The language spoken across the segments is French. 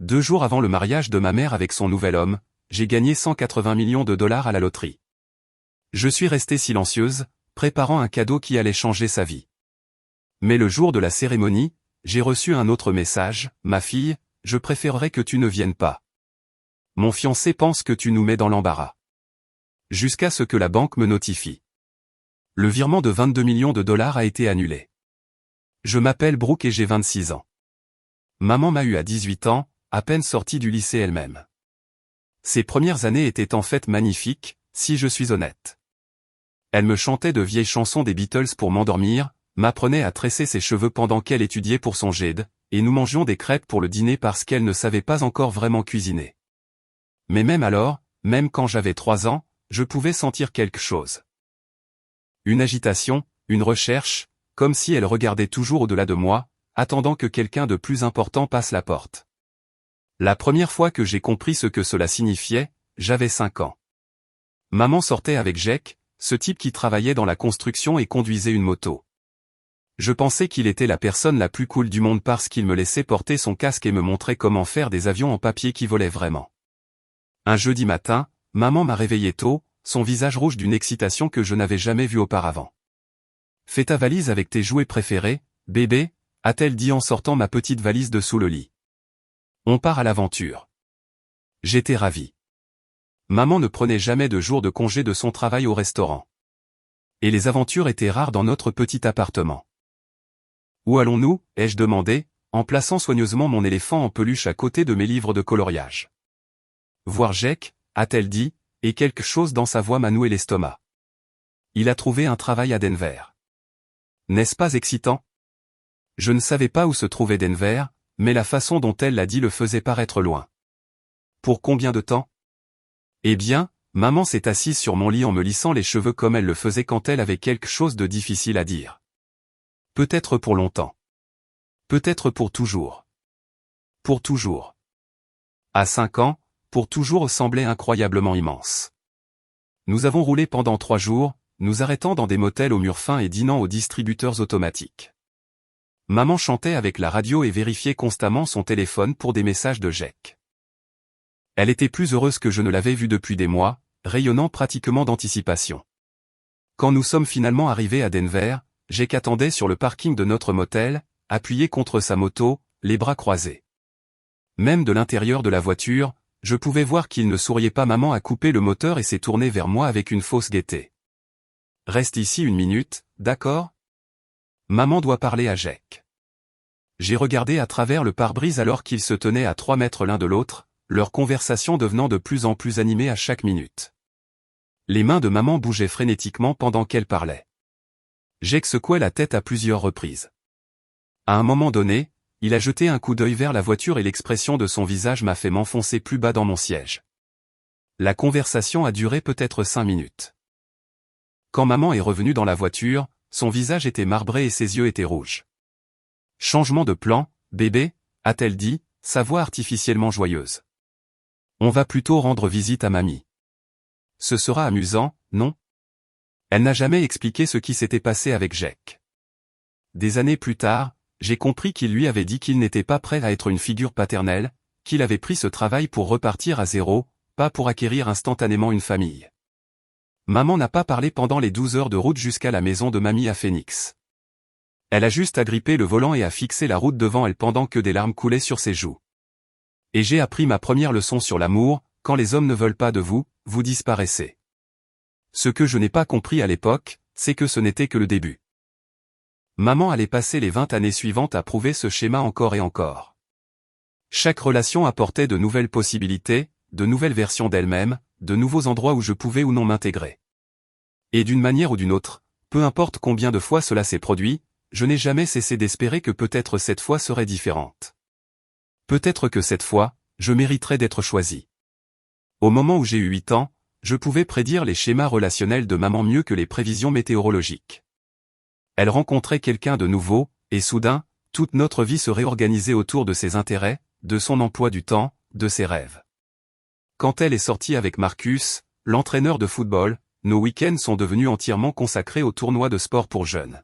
2 jours avant le mariage de ma mère avec son nouvel homme, j'ai gagné 180 millions de dollars à la loterie. Je suis restée silencieuse, préparant un cadeau qui allait changer sa vie. Mais le jour de la cérémonie, j'ai reçu un autre message, « Ma fille, je préférerais que tu ne viennes pas. Mon fiancé pense que tu nous mets dans l'embarras. » Jusqu'à ce que la banque me notifie. Le virement de 22 millions de dollars a été annulé. Je m'appelle Brooke et j'ai 26 ans. Maman m'a eu à 18 ans, à peine sortie du lycée elle-même. Ces premières années étaient en fait magnifiques, si je suis honnête. Elle me chantait de vieilles chansons des Beatles pour m'endormir, m'apprenait à tresser ses cheveux pendant qu'elle étudiait pour son GED, et nous mangions des crêpes pour le dîner parce qu'elle ne savait pas encore vraiment cuisiner. Mais même alors, même quand j'avais 3 ans, je pouvais sentir quelque chose. Une agitation, une recherche, comme si elle regardait toujours au-delà de moi, attendant que quelqu'un de plus important passe la porte. La première fois que j'ai compris ce que cela signifiait, j'avais 5 ans. Maman sortait avec Jake, ce type qui travaillait dans la construction et conduisait une moto. Je pensais qu'il était la personne la plus cool du monde parce qu'il me laissait porter son casque et me montrait comment faire des avions en papier qui volaient vraiment. Un jeudi matin, maman m'a réveillé tôt, son visage rouge d'une excitation que je n'avais jamais vue auparavant. « Fais ta valise avec tes jouets préférés, bébé », a-t-elle dit en sortant ma petite valise de sous le lit. On part à l'aventure. J'étais ravi. Maman ne prenait jamais de jour de congé de son travail au restaurant. Et les aventures étaient rares dans notre petit appartement. Où allons-nous, ai-je demandé, en plaçant soigneusement mon éléphant en peluche à côté de mes livres de coloriage. Voir Jake, a-t-elle dit, et quelque chose dans sa voix m'a noué l'estomac. Il a trouvé un travail à Denver. N'est-ce pas excitant? Je ne savais pas où se trouvait Denver, mais la façon dont elle l'a dit le faisait paraître loin. Pour combien de temps? Eh bien, maman s'est assise sur mon lit en me lissant les cheveux comme elle le faisait quand elle avait quelque chose de difficile à dire. Peut-être pour longtemps. Peut-être pour toujours. Pour toujours. À 5 ans, pour toujours semblait incroyablement immense. Nous avons roulé pendant 3 jours, nous arrêtant dans des motels aux murs fins et dînant aux distributeurs automatiques. Maman chantait avec la radio et vérifiait constamment son téléphone pour des messages de Jake. Elle était plus heureuse que je ne l'avais vue depuis des mois, rayonnant pratiquement d'anticipation. Quand nous sommes finalement arrivés à Denver, Jake attendait sur le parking de notre motel, appuyé contre sa moto, les bras croisés. Même de l'intérieur de la voiture, je pouvais voir qu'il ne souriait pas. Maman a coupé le moteur et s'est tourné vers moi avec une fausse gaieté. « Reste ici 1 minute, d'accord ? Maman doit parler à Jake. » J'ai regardé à travers le pare-brise alors qu'ils se tenaient à 3 mètres l'un de l'autre, leur conversation devenant de plus en plus animée à chaque minute. Les mains de maman bougeaient frénétiquement pendant qu'elle parlait. Jake secouait la tête à plusieurs reprises. À un moment donné, il a jeté un coup d'œil vers la voiture et l'expression de son visage m'a fait m'enfoncer plus bas dans mon siège. La conversation a duré peut-être 5 minutes. Quand maman est revenue dans la voiture, son visage était marbré et ses yeux étaient rouges. « Changement de plan, bébé », a-t-elle dit, sa voix artificiellement joyeuse. « On va plutôt rendre visite à mamie. Ce sera amusant, non ?» Elle n'a jamais expliqué ce qui s'était passé avec Jake. Des années plus tard, j'ai compris qu'il lui avait dit qu'il n'était pas prêt à être une figure paternelle, qu'il avait pris ce travail pour repartir à zéro, pas pour acquérir instantanément une famille. Maman n'a pas parlé pendant les 12 heures de route jusqu'à la maison de mamie à Phoenix. Elle a juste agrippé le volant et a fixé la route devant elle pendant que des larmes coulaient sur ses joues. Et j'ai appris ma première leçon sur l'amour, quand les hommes ne veulent pas de vous, vous disparaissez. Ce que je n'ai pas compris à l'époque, c'est que ce n'était que le début. Maman allait passer les 20 années suivantes à prouver ce schéma encore et encore. Chaque relation apportait de nouvelles possibilités, de nouvelles versions d'elle-même, de nouveaux endroits où je pouvais ou non m'intégrer. Et d'une manière ou d'une autre, peu importe combien de fois cela s'est produit, je n'ai jamais cessé d'espérer que peut-être cette fois serait différente. Peut-être que cette fois, je mériterais d'être choisi. Au moment où j'ai eu 8 ans, je pouvais prédire les schémas relationnels de maman mieux que les prévisions météorologiques. Elle rencontrait quelqu'un de nouveau, et soudain, toute notre vie se réorganisait autour de ses intérêts, de son emploi du temps, de ses rêves. Quand elle est sortie avec Marcus, l'entraîneur de football, nos week-ends sont devenus entièrement consacrés au tournoi de sport pour jeunes.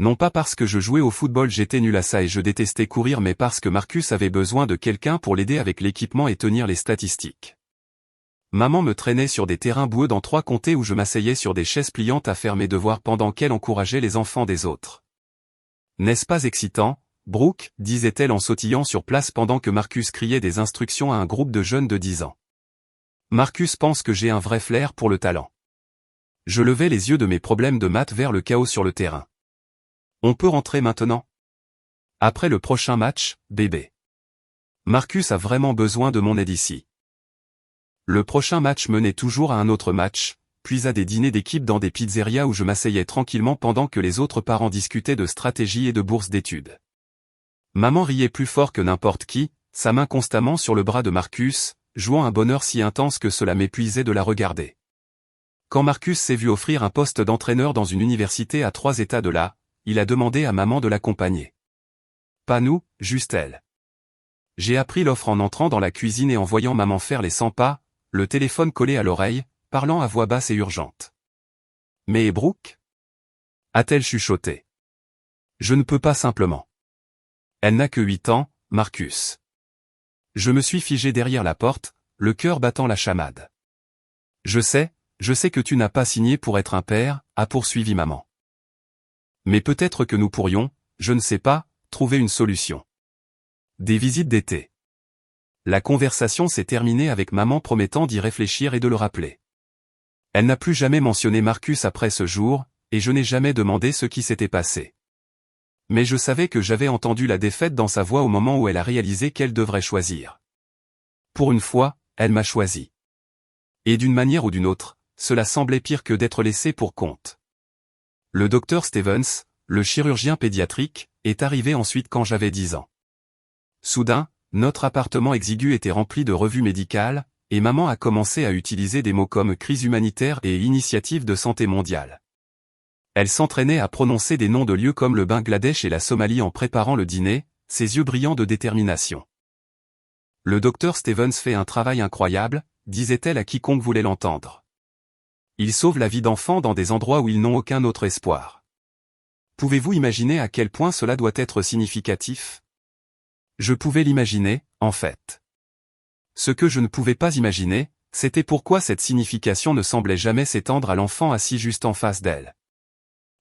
Non pas parce que je jouais au football, j'étais nul à ça et je détestais courir, mais parce que Marcus avait besoin de quelqu'un pour l'aider avec l'équipement et tenir les statistiques. Maman me traînait sur des terrains boueux dans 3 comtés où je m'asseyais sur des chaises pliantes à faire mes devoirs pendant qu'elle encourageait les enfants des autres. N'est-ce pas excitant, Brooke, disait-elle en sautillant sur place pendant que Marcus criait des instructions à un groupe de jeunes de 10 ans. Marcus pense que j'ai un vrai flair pour le talent. Je levai les yeux de mes problèmes de maths vers le chaos sur le terrain. On peut rentrer maintenant? Après le prochain match, bébé. Marcus a vraiment besoin de mon aide ici. Le prochain match menait toujours à un autre match, puis à des dîners d'équipe dans des pizzerias où je m'asseyais tranquillement pendant que les autres parents discutaient de stratégie et de bourses d'études. Maman riait plus fort que n'importe qui, sa main constamment sur le bras de Marcus, jouant un bonheur si intense que cela m'épuisait de la regarder. Quand Marcus s'est vu offrir un poste d'entraîneur dans une université à 3 États de là, il a demandé à maman de l'accompagner. Pas nous, juste elle. J'ai appris l'offre en entrant dans la cuisine et en voyant maman faire les 100 pas, le téléphone collé à l'oreille, parlant à voix basse et urgente. Mais Brooke? A-t-elle chuchoté. Je ne peux pas simplement. Elle n'a que 8 ans, Marcus. Je me suis figé derrière la porte, le cœur battant la chamade. Je sais que tu n'as pas signé pour être un père, a poursuivi maman. Mais peut-être que nous pourrions, je ne sais pas, trouver une solution. Des visites d'été. La conversation s'est terminée avec maman promettant d'y réfléchir et de le rappeler. Elle n'a plus jamais mentionné Marcus après ce jour, et je n'ai jamais demandé ce qui s'était passé. Mais je savais que j'avais entendu la défaite dans sa voix au moment où elle a réalisé qu'elle devrait choisir. Pour une fois, elle m'a choisi. Et d'une manière ou d'une autre, cela semblait pire que d'être laissé pour compte. Le docteur Stevens, le chirurgien pédiatrique, est arrivé ensuite quand j'avais 10 ans. Soudain, notre appartement exigu était rempli de revues médicales, et maman a commencé à utiliser des mots comme crise humanitaire et initiative de santé mondiale. Elle s'entraînait à prononcer des noms de lieux comme le Bangladesh et la Somalie en préparant le dîner, ses yeux brillants de détermination. Le docteur Stevens fait un travail incroyable, disait-elle à quiconque voulait l'entendre. Il sauve la vie d'enfants dans des endroits où ils n'ont aucun autre espoir. Pouvez-vous imaginer à quel point cela doit être significatif? Je pouvais l'imaginer, en fait. Ce que je ne pouvais pas imaginer, c'était pourquoi cette signification ne semblait jamais s'étendre à l'enfant assis juste en face d'elle.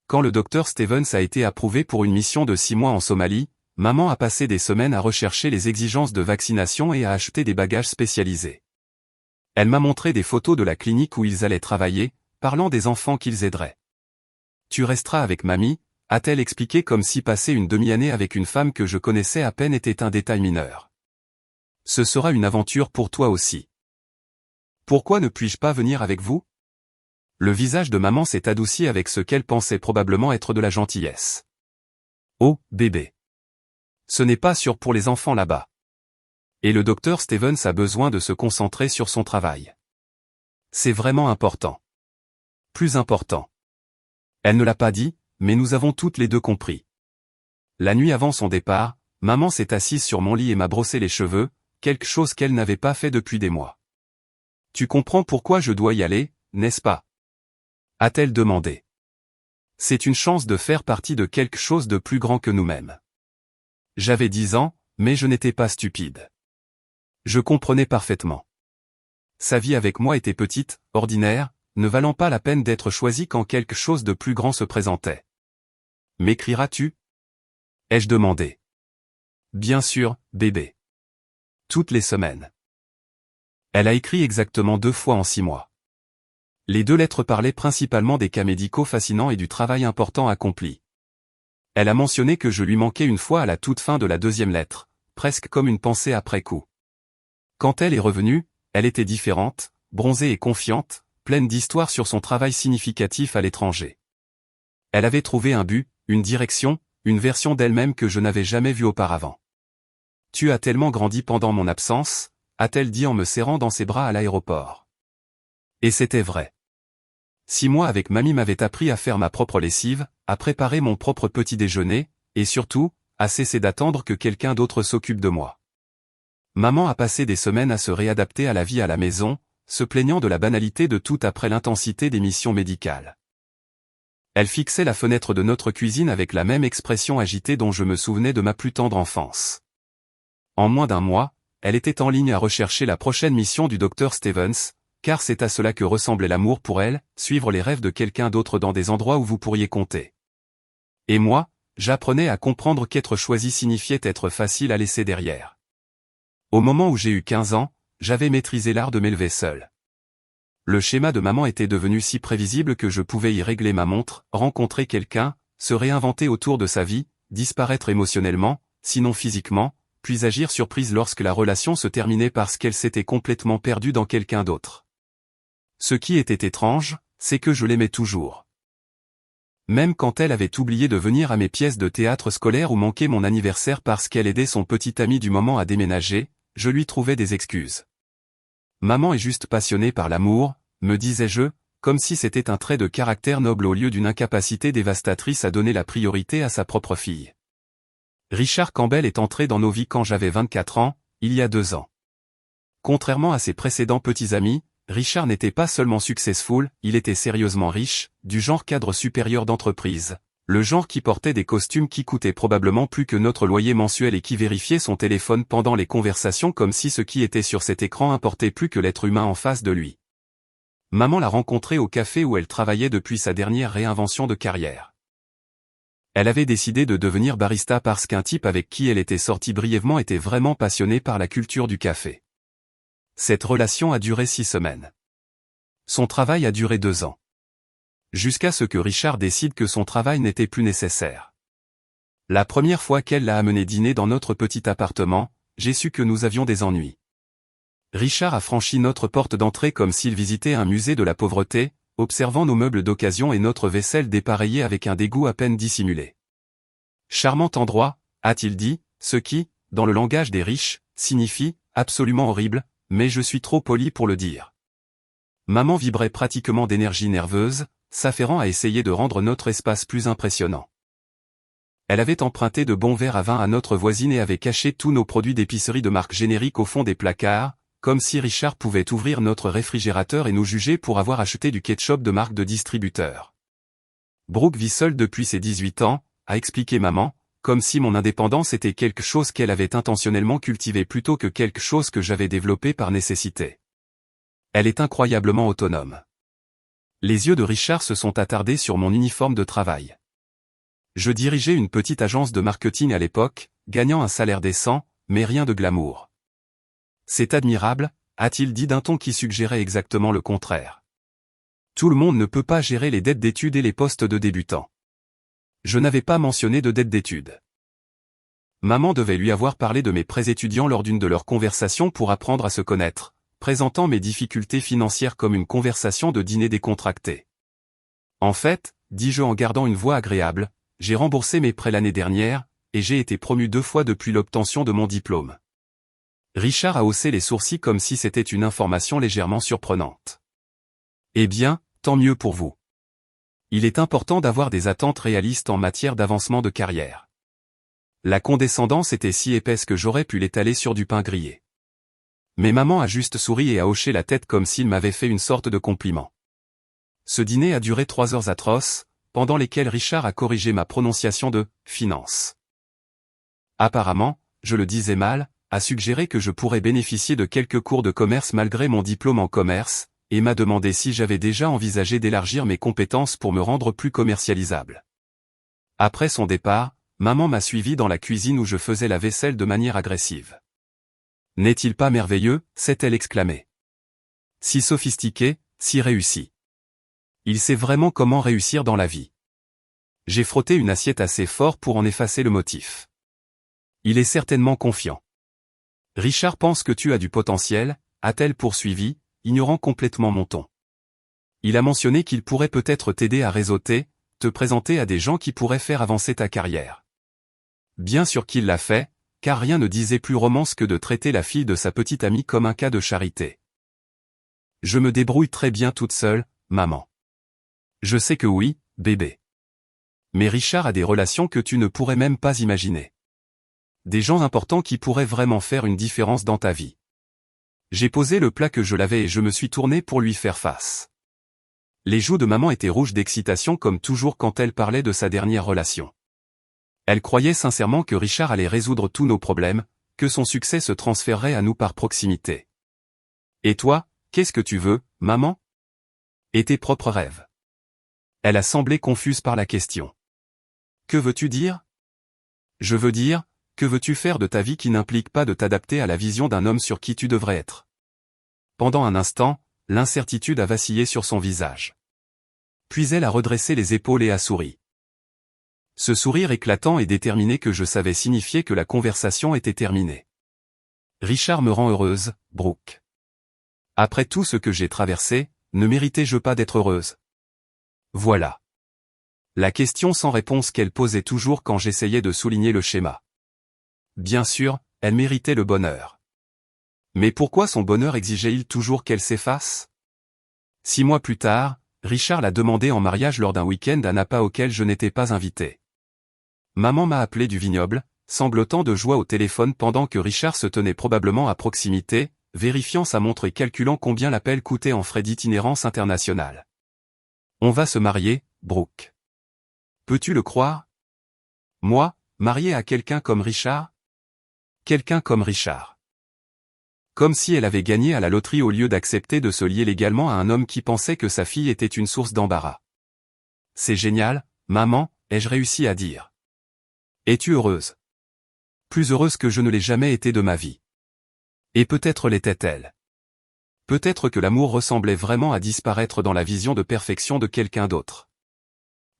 Quand le docteur Stevens a été approuvé pour une mission de 6 mois en Somalie, maman a passé des semaines à rechercher les exigences de vaccination et à acheter des bagages spécialisés. Elle m'a montré des photos de la clinique où ils allaient travailler, parlant des enfants qu'ils aideraient. Tu resteras avec mamie, a-t-elle expliqué comme si passer une demi-année avec une femme que je connaissais à peine était un détail mineur. Ce sera une aventure pour toi aussi. Pourquoi ne puis-je pas venir avec vous? Le visage de maman s'est adouci avec ce qu'elle pensait probablement être de la gentillesse. Oh, bébé. Ce n'est pas sûr pour les enfants là-bas. Et le docteur Stevens a besoin de se concentrer sur son travail. C'est vraiment important. Plus important. Elle ne l'a pas dit, mais nous avons toutes les deux compris. La nuit avant son départ, maman s'est assise sur mon lit et m'a brossé les cheveux, quelque chose qu'elle n'avait pas fait depuis des mois. Tu comprends pourquoi je dois y aller, n'est-ce pas? A-t-elle demandé. C'est une chance de faire partie de quelque chose de plus grand que nous-mêmes. J'avais 10 ans, mais je n'étais pas stupide. Je comprenais parfaitement. Sa vie avec moi était petite, ordinaire, ne valant pas la peine d'être choisie quand quelque chose de plus grand se présentait. M'écriras-tu? Ai-je demandé. Bien sûr, bébé. Toutes les semaines. Elle a écrit exactement 2 fois en 6 mois. Les 2 lettres parlaient principalement des cas médicaux fascinants et du travail important accompli. Elle a mentionné que je lui manquais une fois à la toute fin de la 2e lettre, presque comme une pensée après coup. Quand elle est revenue, elle était différente, bronzée et confiante, pleine d'histoires sur son travail significatif à l'étranger. Elle avait trouvé un but, une direction, une version d'elle-même que je n'avais jamais vue auparavant. Tu as tellement grandi pendant mon absence, a-t-elle dit en me serrant dans ses bras à l'aéroport. Et c'était vrai. 6 mois avec mamie m'avaient appris à faire ma propre lessive, à préparer mon propre petit déjeuner, et surtout, à cesser d'attendre que quelqu'un d'autre s'occupe de moi. Maman a passé des semaines à se réadapter à la vie à la maison, se plaignant de la banalité de tout après l'intensité des missions médicales. Elle fixait la fenêtre de notre cuisine avec la même expression agitée dont je me souvenais de ma plus tendre enfance. En moins d'un mois, elle était en ligne à rechercher la prochaine mission du docteur Stevens, car c'est à cela que ressemblait l'amour pour elle, suivre les rêves de quelqu'un d'autre dans des endroits où vous pourriez compter. Et moi, j'apprenais à comprendre qu'être choisi signifiait être facile à laisser derrière. Au moment où j'ai eu 15 ans, j'avais maîtrisé l'art de m'élever seul. Le schéma de maman était devenu si prévisible que je pouvais y régler ma montre, rencontrer quelqu'un, se réinventer autour de sa vie, disparaître émotionnellement, sinon physiquement, puis agir surprise lorsque la relation se terminait parce qu'elle s'était complètement perdue dans quelqu'un d'autre. Ce qui était étrange, c'est que je l'aimais toujours. Même quand elle avait oublié de venir à mes pièces de théâtre scolaire ou manqué mon anniversaire parce qu'elle aidait son petit ami du moment à déménager, je lui trouvais des excuses. Maman est juste passionnée par l'amour, me disais-je, comme si c'était un trait de caractère noble au lieu d'une incapacité dévastatrice à donner la priorité à sa propre fille. Richard Campbell est entré dans nos vies quand j'avais 24 ans, il y a 2 ans. Contrairement à ses précédents petits amis, Richard n'était pas seulement successful, il était sérieusement riche, du genre cadre supérieur d'entreprise. Le genre qui portait des costumes qui coûtaient probablement plus que notre loyer mensuel et qui vérifiait son téléphone pendant les conversations comme si ce qui était sur cet écran importait plus que l'être humain en face de lui. Maman l'a rencontré au café où elle travaillait depuis sa dernière réinvention de carrière. Elle avait décidé de devenir barista parce qu'un type avec qui elle était sortie brièvement était vraiment passionné par la culture du café. Cette relation a duré 6 semaines. Son travail a duré 2 ans. Jusqu'à ce que Richard décide que son travail n'était plus nécessaire. La première fois qu'elle l'a amené dîner dans notre petit appartement, j'ai su que nous avions des ennuis. Richard a franchi notre porte d'entrée comme s'il visitait un musée de la pauvreté, observant nos meubles d'occasion et notre vaisselle dépareillée avec un dégoût à peine dissimulé. Charmant endroit, a-t-il dit, ce qui, dans le langage des riches, signifie « absolument horrible », mais je suis trop poli pour le dire. Maman vibrait pratiquement d'énergie nerveuse, s'affairant à essayer de rendre notre espace plus impressionnant. Elle avait emprunté de bons verres à vin à notre voisine et avait caché tous nos produits d'épicerie de marque générique au fond des placards, comme si Richard pouvait ouvrir notre réfrigérateur et nous juger pour avoir acheté du ketchup de marque de distributeur. Brooke vit seule depuis ses 18 ans, a expliqué maman, comme si mon indépendance était quelque chose qu'elle avait intentionnellement cultivé plutôt que quelque chose que j'avais développé par nécessité. Elle est incroyablement autonome. Les yeux de Richard se sont attardés sur mon uniforme de travail. Je dirigeais une petite agence de marketing à l'époque, gagnant un salaire décent, mais rien de glamour. C'est admirable, a-t-il dit d'un ton qui suggérait exactement le contraire. Tout le monde ne peut pas gérer les dettes d'études et les postes de débutants. Je n'avais pas mentionné de dette d'études. Maman devait lui avoir parlé de mes prêts étudiants lors d'une de leurs conversations pour apprendre à se connaître, présentant mes difficultés financières comme une conversation de dîner décontracté. En fait, dis-je en gardant une voix agréable, j'ai remboursé mes prêts l'année dernière, et j'ai été promu 2 fois depuis l'obtention de mon diplôme. Richard a haussé les sourcils comme si c'était une information légèrement surprenante. Eh bien, tant mieux pour vous. Il est important d'avoir des attentes réalistes en matière d'avancement de carrière. La condescendance était si épaisse que j'aurais pu l'étaler sur du pain grillé. Mais maman a juste souri et a hoché la tête comme s'il m'avait fait une sorte de compliment. Ce dîner a duré 3 heures atroces, pendant lesquelles Richard a corrigé ma prononciation de « finance ». Apparemment, je le disais mal, a suggéré que je pourrais bénéficier de quelques cours de commerce malgré mon diplôme en commerce, et m'a demandé si j'avais déjà envisagé d'élargir mes compétences pour me rendre plus commercialisable. Après son départ, maman m'a suivi dans la cuisine où je faisais la vaisselle de manière agressive. « N'est-il pas merveilleux ?» s'est-elle exclamée. « Si sophistiqué, si réussi. Il sait vraiment comment réussir dans la vie. » J'ai frotté une assiette assez fort pour en effacer le motif. Il est certainement confiant. « Richard pense que tu as du potentiel », a-t-elle poursuivi, ignorant complètement mon ton. Il a mentionné qu'il pourrait peut-être t'aider à réseauter, te présenter à des gens qui pourraient faire avancer ta carrière. Bien sûr qu'il l'a fait, car rien ne disait plus romance que de traiter la fille de sa petite amie comme un cas de charité. Je me débrouille très bien toute seule, maman. Je sais que oui, bébé. Mais Richard a des relations que tu ne pourrais même pas imaginer. Des gens importants qui pourraient vraiment faire une différence dans ta vie. J'ai posé le plat que je l'avais et je me suis tourné pour lui faire face. Les joues de maman étaient rouges d'excitation comme toujours quand elle parlait de sa dernière relation. Elle croyait sincèrement que Richard allait résoudre tous nos problèmes, que son succès se transférerait à nous par proximité. Et toi, qu'est-ce que tu veux, maman? Et tes propres rêves? Elle a semblé confuse par la question. Que veux-tu dire? Je veux dire, que veux-tu faire de ta vie qui n'implique pas de t'adapter à la vision d'un homme sur qui tu devrais être? Pendant un instant, l'incertitude a vacillé sur son visage. Puis elle a redressé les épaules et a souri. Ce sourire éclatant et déterminé que je savais signifier que la conversation était terminée. Richard me rend heureuse, Brooke. Après tout ce que j'ai traversé, ne méritais-je pas d'être heureuse? Voilà. La question sans réponse qu'elle posait toujours quand j'essayais de souligner le schéma. Bien sûr, elle méritait le bonheur. Mais pourquoi son bonheur exigeait-il toujours qu'elle s'efface? 6 mois plus tard, Richard l'a demandé en mariage lors d'un week-end à Napa auquel je n'étais pas invité. Maman m'a appelé du vignoble, sanglotant de joie au téléphone pendant que Richard se tenait probablement à proximité, vérifiant sa montre et calculant combien l'appel coûtait en frais d'itinérance internationale. On va se marier, Brooke. Peux-tu le croire? Moi, marié à quelqu'un comme Richard? Quelqu'un comme Richard. Comme si elle avait gagné à la loterie au lieu d'accepter de se lier légalement à un homme qui pensait que sa fille était une source d'embarras. C'est génial, maman, ai-je réussi à dire. Es-tu heureuse? Plus heureuse que je ne l'ai jamais été de ma vie. Et peut-être l'était-elle. Peut-être que l'amour ressemblait vraiment à disparaître dans la vision de perfection de quelqu'un d'autre.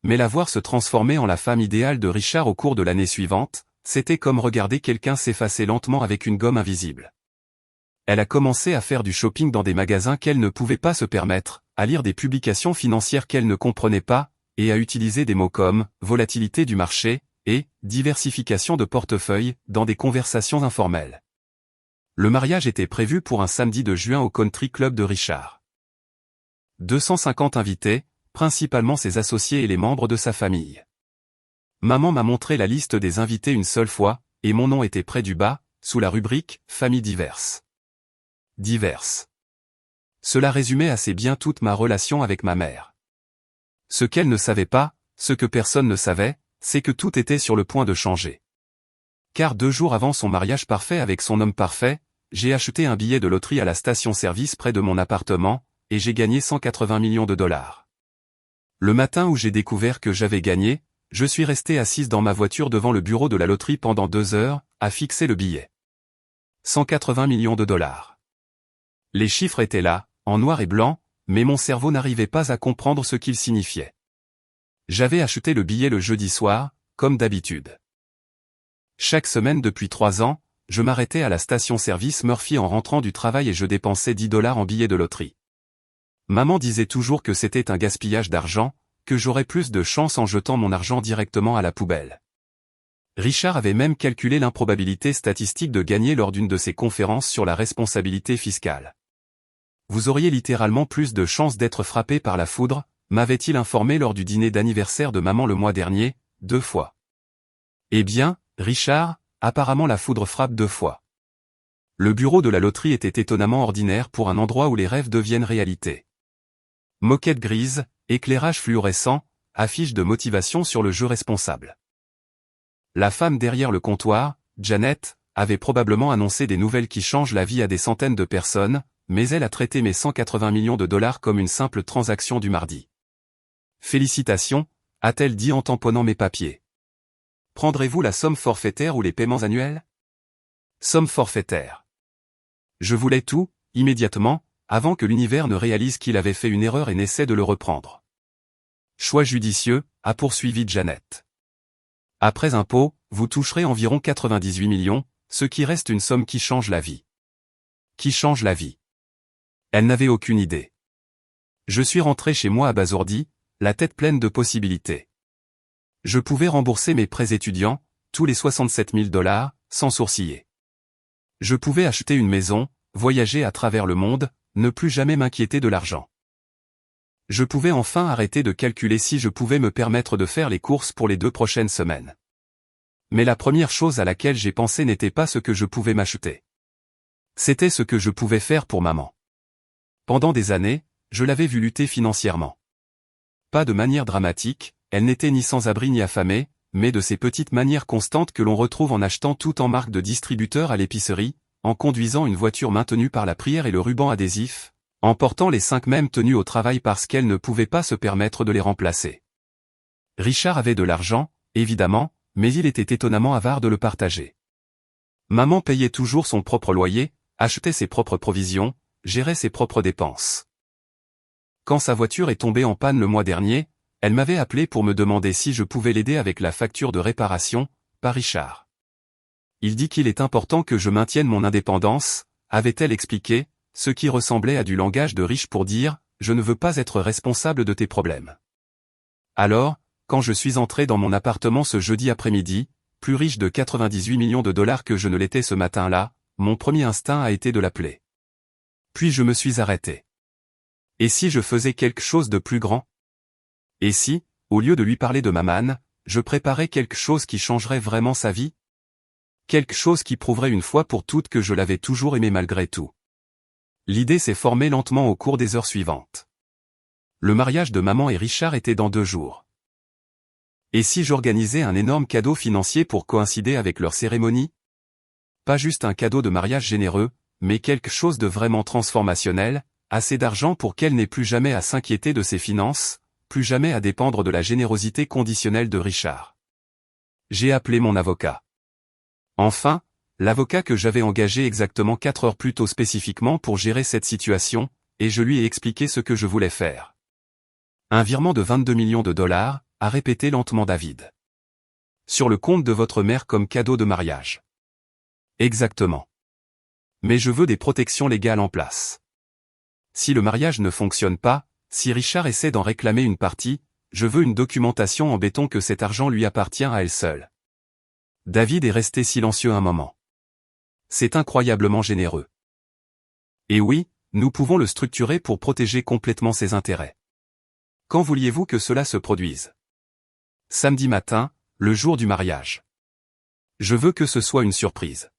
Mais la voir se transformer en la femme idéale de Richard au cours de l'année suivante, c'était comme regarder quelqu'un s'effacer lentement avec une gomme invisible. Elle a commencé à faire du shopping dans des magasins qu'elle ne pouvait pas se permettre, à lire des publications financières qu'elle ne comprenait pas, et à utiliser des mots comme « volatilité du marché » et « diversification de portefeuille » dans des conversations informelles. Le mariage était prévu pour un samedi de juin au Country Club de Richard. 250 invités, principalement ses associés et les membres de sa famille. Maman m'a montré la liste des invités une seule fois, et mon nom était près du bas, sous la rubrique « Famille diverse ». Diverses. Cela résumait assez bien toute ma relation avec ma mère. Ce qu'elle ne savait pas, ce que personne ne savait, c'est que tout était sur le point de changer. Car 2 jours avant son mariage parfait avec son homme parfait, j'ai acheté un billet de loterie à la station-service près de mon appartement, et j'ai gagné 180 millions de dollars. Le matin où j'ai découvert que j'avais gagné, je suis resté assise dans ma voiture devant le bureau de la loterie pendant 2 heures, à fixer le billet. 180 millions de dollars. Les chiffres étaient là, en noir et blanc, mais mon cerveau n'arrivait pas à comprendre ce qu'ils signifiaient. J'avais acheté le billet le jeudi soir, comme d'habitude. Chaque semaine depuis 3 ans, je m'arrêtais à la station-service Murphy en rentrant du travail et je dépensais 10 dollars en billets de loterie. Maman disait toujours que c'était un gaspillage d'argent, que j'aurais plus de chance en jetant mon argent directement à la poubelle. Richard avait même calculé l'improbabilité statistique de gagner lors d'une de ses conférences sur la responsabilité fiscale. Vous auriez littéralement plus de chances d'être frappé par la foudre, m'avait-il informé lors du dîner d'anniversaire de maman le mois dernier, 2 fois. Eh bien, Richard, apparemment la foudre frappe 2 fois. Le bureau de la loterie était étonnamment ordinaire pour un endroit où les rêves deviennent réalité. Moquette grise, éclairage fluorescent, affiche de motivation sur le jeu responsable. La femme derrière le comptoir, Janet, avait probablement annoncé des nouvelles qui changent la vie à des centaines de personnes, mais elle a traité mes 180 millions de dollars comme une simple transaction du mardi. Félicitations, a-t-elle dit en tamponnant mes papiers. Prendrez-vous la somme forfaitaire ou les paiements annuels? Somme forfaitaire. Je voulais tout, immédiatement, avant que l'univers ne réalise qu'il avait fait une erreur et n'essaie de le reprendre. Choix judicieux, a poursuivi Janet. Après impôt, vous toucherez environ 98 millions, ce qui reste une somme qui change la vie. Qui change la vie. Elle n'avait aucune idée. Je suis rentré chez moi abasourdi, la tête pleine de possibilités. Je pouvais rembourser mes prêts étudiants, tous les 67 000 dollars, sans sourciller. Je pouvais acheter une maison, voyager à travers le monde, ne plus jamais m'inquiéter de l'argent. Je pouvais enfin arrêter de calculer si je pouvais me permettre de faire les courses pour les 2 prochaines semaines. Mais la première chose à laquelle j'ai pensé n'était pas ce que je pouvais m'acheter. C'était ce que je pouvais faire pour maman. Pendant des années, je l'avais vu lutter financièrement. Pas de manière dramatique, elle n'était ni sans abri ni affamée, mais de ces petites manières constantes que l'on retrouve en achetant tout en marque de distributeur à l'épicerie, en conduisant une voiture maintenue par la prière et le ruban adhésif, en portant les 5 mêmes tenues au travail parce qu'elle ne pouvait pas se permettre de les remplacer. Richard avait de l'argent, évidemment, mais il était étonnamment avare de le partager. Maman payait toujours son propre loyer, achetait ses propres provisions, gérait ses propres dépenses. Quand sa voiture est tombée en panne le mois dernier, elle m'avait appelé pour me demander si je pouvais l'aider avec la facture de réparation, pas Richard. Il dit qu'il est important que je maintienne mon indépendance, avait-elle expliqué, ce qui ressemblait à du langage de riche pour dire « je ne veux pas être responsable de tes problèmes ». Alors, quand je suis entré dans mon appartement ce jeudi après-midi, plus riche de 98 millions de dollars que je ne l'étais ce matin-là, mon premier instinct a été de l'appeler. Puis je me suis arrêté. Et si je faisais quelque chose de plus grand? Et si, au lieu de lui parler de ma manne, je préparais quelque chose qui changerait vraiment sa vie? Quelque chose qui prouverait une fois pour toutes que je l'avais toujours aimé malgré tout. L'idée s'est formée lentement au cours des heures suivantes. Le mariage de maman et Richard était dans 2 jours. Et si j'organisais un énorme cadeau financier pour coïncider avec leur cérémonie? Pas juste un cadeau de mariage généreux, mais quelque chose de vraiment transformationnel, assez d'argent pour qu'elle n'ait plus jamais à s'inquiéter de ses finances, plus jamais à dépendre de la générosité conditionnelle de Richard. J'ai appelé mon avocat. Enfin, l'avocat que j'avais engagé exactement 4 heures plus tôt spécifiquement pour gérer cette situation, et je lui ai expliqué ce que je voulais faire. Un virement de 22 millions de dollars, a répété lentement David. Sur le compte de votre mère comme cadeau de mariage. Exactement. Mais je veux des protections légales en place. Si le mariage ne fonctionne pas, si Richard essaie d'en réclamer une partie, je veux une documentation en béton que cet argent lui appartient à elle seule. David est resté silencieux un moment. C'est incroyablement généreux. Et oui, nous pouvons le structurer pour protéger complètement ses intérêts. Quand vouliez-vous que cela se produise? Samedi matin, le jour du mariage. Je veux que ce soit une surprise.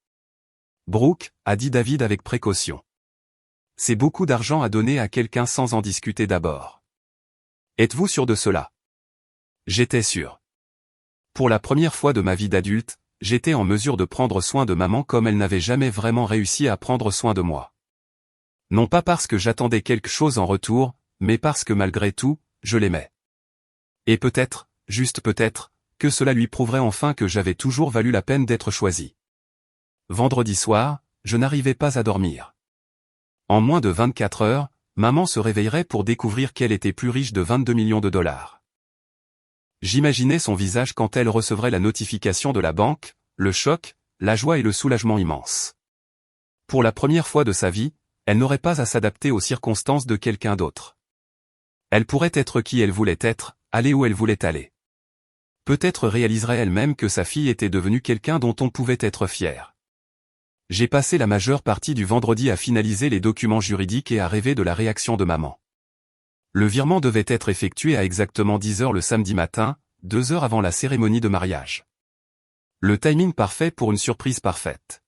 Brooke, a dit David avec précaution. C'est beaucoup d'argent à donner à quelqu'un sans en discuter d'abord. Êtes-vous sûr de cela? J'étais sûr. Pour la première fois de ma vie d'adulte, j'étais en mesure de prendre soin de maman comme elle n'avait jamais vraiment réussi à prendre soin de moi. Non pas parce que j'attendais quelque chose en retour, mais parce que malgré tout, je l'aimais. Et peut-être, juste peut-être, que cela lui prouverait enfin que j'avais toujours valu la peine d'être choisi. Vendredi soir, je n'arrivais pas à dormir. En moins de 24 heures, maman se réveillerait pour découvrir qu'elle était plus riche de 22 millions de dollars. J'imaginais son visage quand elle recevrait la notification de la banque, le choc, la joie et le soulagement immense. Pour la première fois de sa vie, elle n'aurait pas à s'adapter aux circonstances de quelqu'un d'autre. Elle pourrait être qui elle voulait être, aller où elle voulait aller. Peut-être réaliserait elle-même que sa fille était devenue quelqu'un dont on pouvait être fier. J'ai passé la majeure partie du vendredi à finaliser les documents juridiques et à rêver de la réaction de maman. Le virement devait être effectué à exactement 10 heures le samedi matin, 2 heures avant la cérémonie de mariage. Le timing parfait pour une surprise parfaite.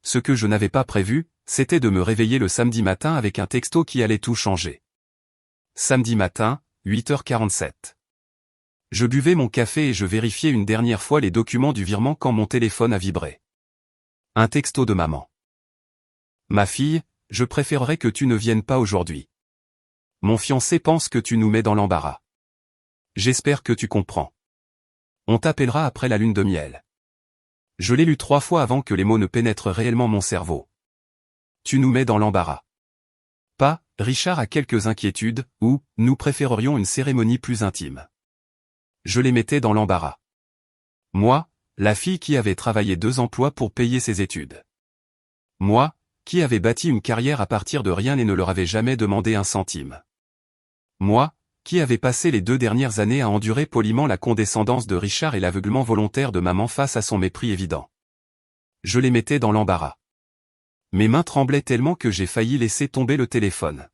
Ce que je n'avais pas prévu, c'était de me réveiller le samedi matin avec un texto qui allait tout changer. Samedi matin, 8h47. Je buvais mon café et je vérifiais une dernière fois les documents du virement quand mon téléphone a vibré. Un texto de maman. Ma fille, je préférerais que tu ne viennes pas aujourd'hui. Mon fiancé pense que tu nous mets dans l'embarras. J'espère que tu comprends. On t'appellera après la lune de miel. Je l'ai lu 3 fois avant que les mots ne pénètrent réellement mon cerveau. Tu nous mets dans l'embarras. Pas, Richard a quelques inquiétudes, ou, nous préférerions une cérémonie plus intime. Je les mettais dans l'embarras. Moi, la fille qui avait travaillé 2 emplois pour payer ses études. Moi, qui avait bâti une carrière à partir de rien et ne leur avait jamais demandé un centime. Moi, qui avait passé les 2 dernières années à endurer poliment la condescendance de Richard et l'aveuglement volontaire de maman face à son mépris évident. Je les mettais dans l'embarras. Mes mains tremblaient tellement que j'ai failli laisser tomber le téléphone.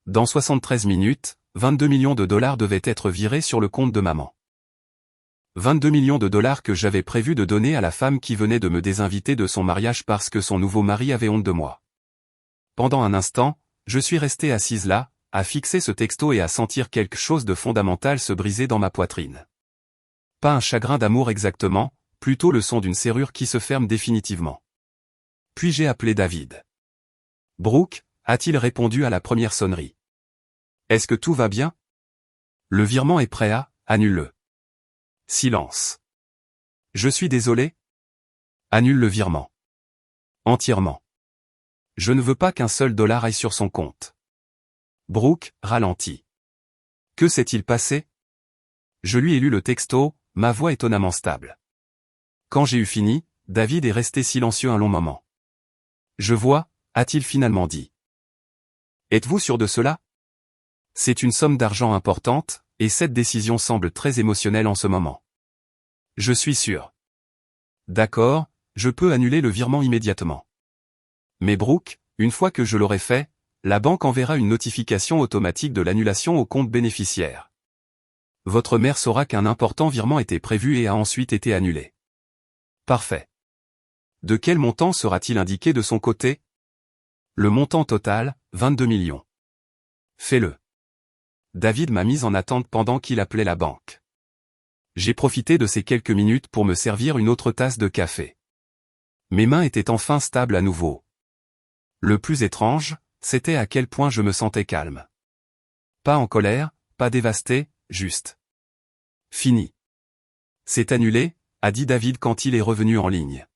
Dans 73 minutes, 22 millions de dollars devaient être virés sur le compte de maman. 22 millions de dollars que j'avais prévu de donner à la femme qui venait de me désinviter de son mariage parce que son nouveau mari avait honte de moi. Pendant un instant, je suis resté assise là, à fixer ce texto et à sentir quelque chose de fondamental se briser dans ma poitrine. Pas un chagrin d'amour exactement, plutôt le son d'une serrure qui se ferme définitivement. Puis j'ai appelé David. Brooke, a-t-il répondu à la première sonnerie. Est-ce que tout va bien? Le virement est prêt à, annule-le. Silence. Je suis désolé? Annule le virement. Entièrement. Je ne veux pas qu'un seul dollar aille sur son compte. Brooke, ralentit. Que s'est-il passé? Je lui ai lu le texto, ma voix étonnamment stable. Quand j'ai eu fini, David est resté silencieux un long moment. Je vois, a-t-il finalement dit. Êtes-vous sûr de cela? C'est une somme d'argent importante, et cette décision semble très émotionnelle en ce moment. Je suis sûr. D'accord, je peux annuler le virement immédiatement. Mais Brooke, une fois que je l'aurai fait, la banque enverra une notification automatique de l'annulation au compte bénéficiaire. Votre mère saura qu'un important virement était prévu et a ensuite été annulé. Parfait. De quel montant sera-t-il indiqué de son côté? Le montant total, 22 millions. Fais-le. David m'a mis en attente pendant qu'il appelait la banque. J'ai profité de ces quelques minutes pour me servir une autre tasse de café. Mes mains étaient enfin stables à nouveau. Le plus étrange, c'était à quel point je me sentais calme. Pas en colère, pas dévasté, juste. Fini. C'est annulé, a dit David quand il est revenu en ligne.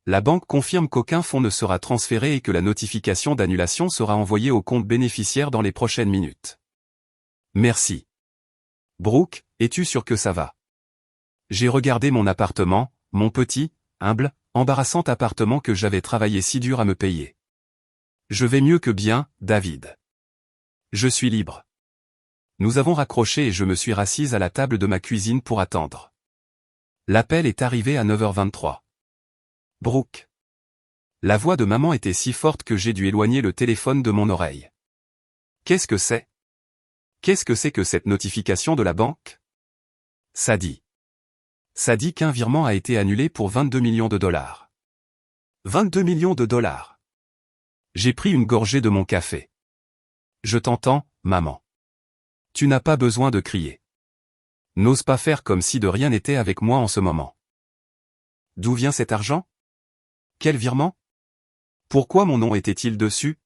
La banque confirme qu'aucun fonds ne sera transféré et que la notification d'annulation sera envoyée au compte bénéficiaire dans les prochaines minutes. Merci. Brooke, es-tu sûr que ça va? J'ai regardé mon appartement, mon petit, humble, embarrassant appartement que j'avais travaillé si dur à me payer. Je vais mieux que bien, David. Je suis libre. Nous avons raccroché et je me suis rassise à la table de ma cuisine pour attendre. L'appel est arrivé à 9h23. Brooke. La voix de maman était si forte que j'ai dû éloigner le téléphone de mon oreille. Qu'est-ce que c'est? Qu'est-ce que c'est que cette notification de la banque? Ça dit. Ça dit qu'un virement a été annulé pour 22 millions de dollars. 22 millions de dollars. J'ai pris une gorgée de mon café. Je t'entends, maman. Tu n'as pas besoin de crier. N'ose pas faire comme si de rien n'était avec moi en ce moment. D'où vient cet argent? Quel virement? Pourquoi mon nom était-il dessus?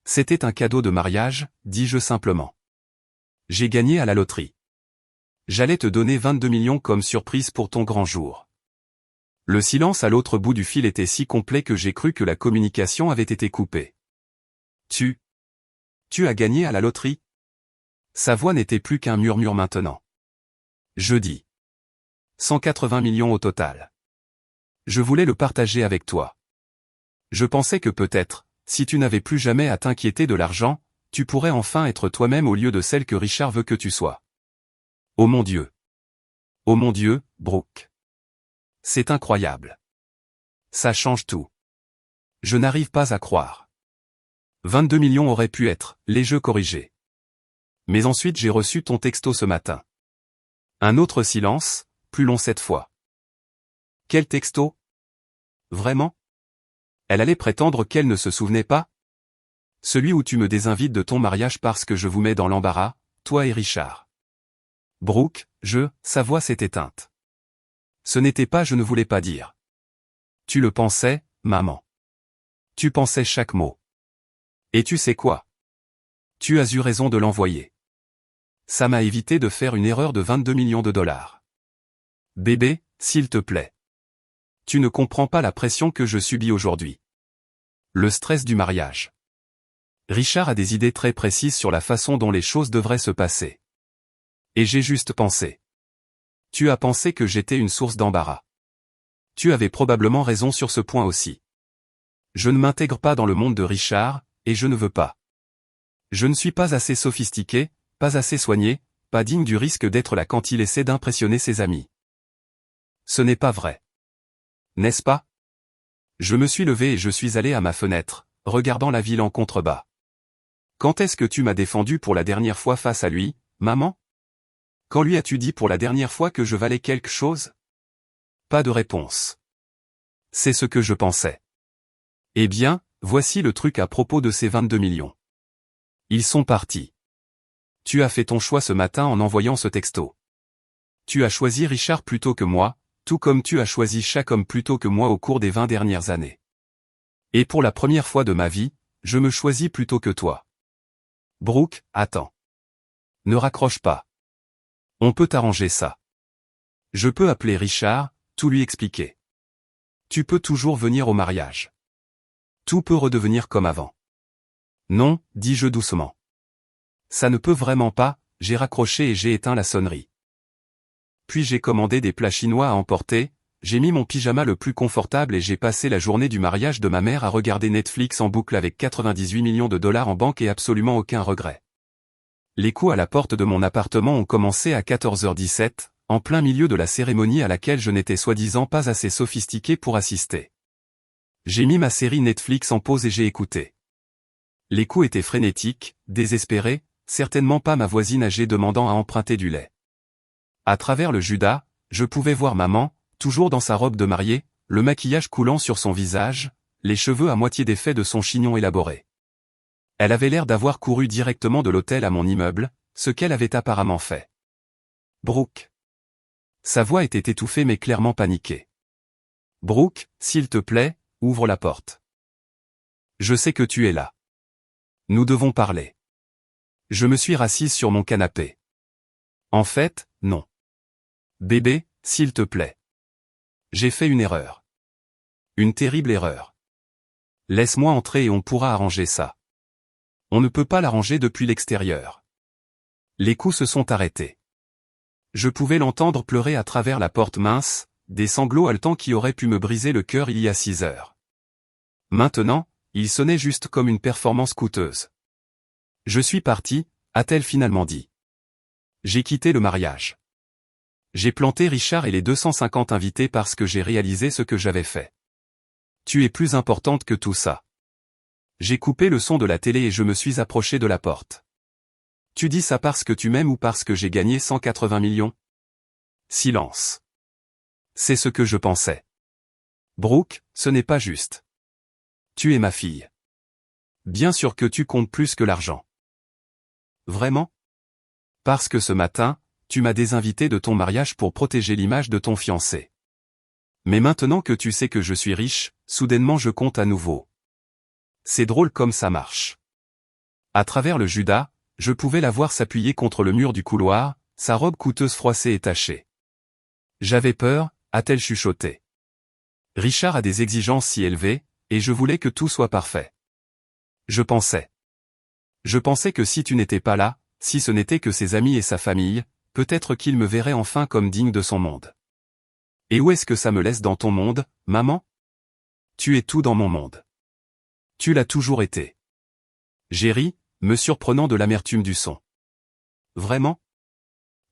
C'était un cadeau de mariage, dis-je simplement. J'ai gagné à la loterie. J'allais te donner 22 millions comme surprise pour ton grand jour. Le silence à l'autre bout du fil était si complet que j'ai cru que la communication avait été coupée. Tu as gagné à la loterie? Sa voix n'était plus qu'un murmure maintenant. Je dis. 180 millions au total. Je voulais le partager avec toi. Je pensais que peut-être, si tu n'avais plus jamais à t'inquiéter de l'argent, tu pourrais enfin être toi-même au lieu de celle que Richard veut que tu sois. Oh mon Dieu. Oh mon Dieu, Brooke. C'est incroyable. Ça change tout. Je n'arrive pas à croire. 22 millions auraient pu être, les jeux corrigés. Mais ensuite j'ai reçu ton texto ce matin. Un autre silence, plus long cette fois. Quel texto? Vraiment? Elle allait prétendre qu'elle ne se souvenait pas? Celui où tu me désinvites de ton mariage parce que je vous mets dans l'embarras, toi et Richard. Brooke, sa voix s'est éteinte. Ce n'était pas je ne voulais pas dire. Tu le pensais, maman. Tu pensais chaque mot. Et tu sais quoi? Tu as eu raison de l'envoyer. Ça m'a évité de faire une erreur de 22 millions de dollars. Bébé, s'il te plaît. Tu ne comprends pas la pression que je subis aujourd'hui. Le stress du mariage. Richard a des idées très précises sur la façon dont les choses devraient se passer. Et j'ai juste pensé. Tu as pensé que j'étais une source d'embarras. Tu avais probablement raison sur ce point aussi. Je ne m'intègre pas dans le monde de Richard, et je ne veux pas. Je ne suis pas assez sophistiqué, pas assez soigné, pas digne du risque d'être là quand il essaie d'impressionner ses amis. Ce n'est pas vrai. N'est-ce pas? Je me suis levé et je suis allé à ma fenêtre, regardant la ville en contrebas. Quand est-ce que tu m'as défendu pour la dernière fois face à lui, maman? Quand lui as-tu dit pour la dernière fois que je valais quelque chose? Pas de réponse. C'est ce que je pensais. Eh bien, voici le truc à propos de ces 22 millions. Ils sont partis. Tu as fait ton choix ce matin en envoyant ce texto. Tu as choisi Richard plutôt que moi, tout comme tu as choisi chaque homme plutôt que moi au cours des 20 dernières années. Et pour la première fois de ma vie, je me choisis plutôt que toi. Brooke, attends. Ne raccroche pas. On peut arranger ça. Je peux appeler Richard, tout lui expliquer. Tu peux toujours venir au mariage. Tout peut redevenir comme avant. Non, dis-je doucement. Ça ne peut vraiment pas, j'ai raccroché et j'ai éteint la sonnerie. Puis j'ai commandé des plats chinois à emporter, j'ai mis mon pyjama le plus confortable et j'ai passé la journée du mariage de ma mère à regarder Netflix en boucle avec 98 millions de dollars en banque et absolument aucun regret. Les coups à la porte de mon appartement ont commencé à 14h17, en plein milieu de la cérémonie à laquelle je n'étais soi-disant pas assez sophistiqué pour assister. J'ai mis ma série Netflix en pause et j'ai écouté. Les coups étaient frénétiques, désespérés, certainement pas ma voisine âgée demandant à emprunter du lait. À travers le Judas, je pouvais voir maman, toujours dans sa robe de mariée, le maquillage coulant sur son visage, les cheveux à moitié défaits de son chignon élaboré. Elle avait l'air d'avoir couru directement de l'hôtel à mon immeuble, ce qu'elle avait apparemment fait. Brooke. Sa voix était étouffée mais clairement paniquée. Brooke, s'il te plaît, ouvre la porte. Je sais que tu es là. Nous devons parler. Je me suis rassise sur mon canapé. En fait, non. Bébé, s'il te plaît. J'ai fait une erreur. Une terrible erreur. Laisse-moi entrer et on pourra arranger ça. On ne peut pas l'arranger depuis l'extérieur. Les coups se sont arrêtés. Je pouvais l'entendre pleurer à travers la porte mince, des sanglots haletants qui auraient pu me briser le cœur il y a 6 heures. Maintenant, il sonnait juste comme une performance coûteuse. Je suis parti, a-t-elle finalement dit. J'ai quitté le mariage. J'ai planté Richard et les 250 invités parce que j'ai réalisé ce que j'avais fait. Tu es plus importante que tout ça. J'ai coupé le son de la télé et je me suis approché de la porte. Tu dis ça parce que tu m'aimes ou parce que j'ai gagné 180 millions? Silence. C'est ce que je pensais. Brooke, ce n'est pas juste. Tu es ma fille. Bien sûr que tu comptes plus que l'argent. Vraiment? Parce que ce matin, tu m'as désinvité de ton mariage pour protéger l'image de ton fiancé. Mais maintenant que tu sais que je suis riche, soudainement je compte à nouveau. C'est drôle comme ça marche. À travers le Judas, je pouvais la voir s'appuyer contre le mur du couloir, sa robe coûteuse froissée et tachée. J'avais peur, a-t-elle chuchoté. Richard a des exigences si élevées, et je voulais que tout soit parfait. Je pensais que si tu n'étais pas là, si ce n'était que ses amis et sa famille, peut-être qu'il me verrait enfin comme digne de son monde. Et où est-ce que ça me laisse dans ton monde, maman? Tu es tout dans mon monde. Tu l'as toujours été. J'ai ri, me surprenant de l'amertume du son. Vraiment?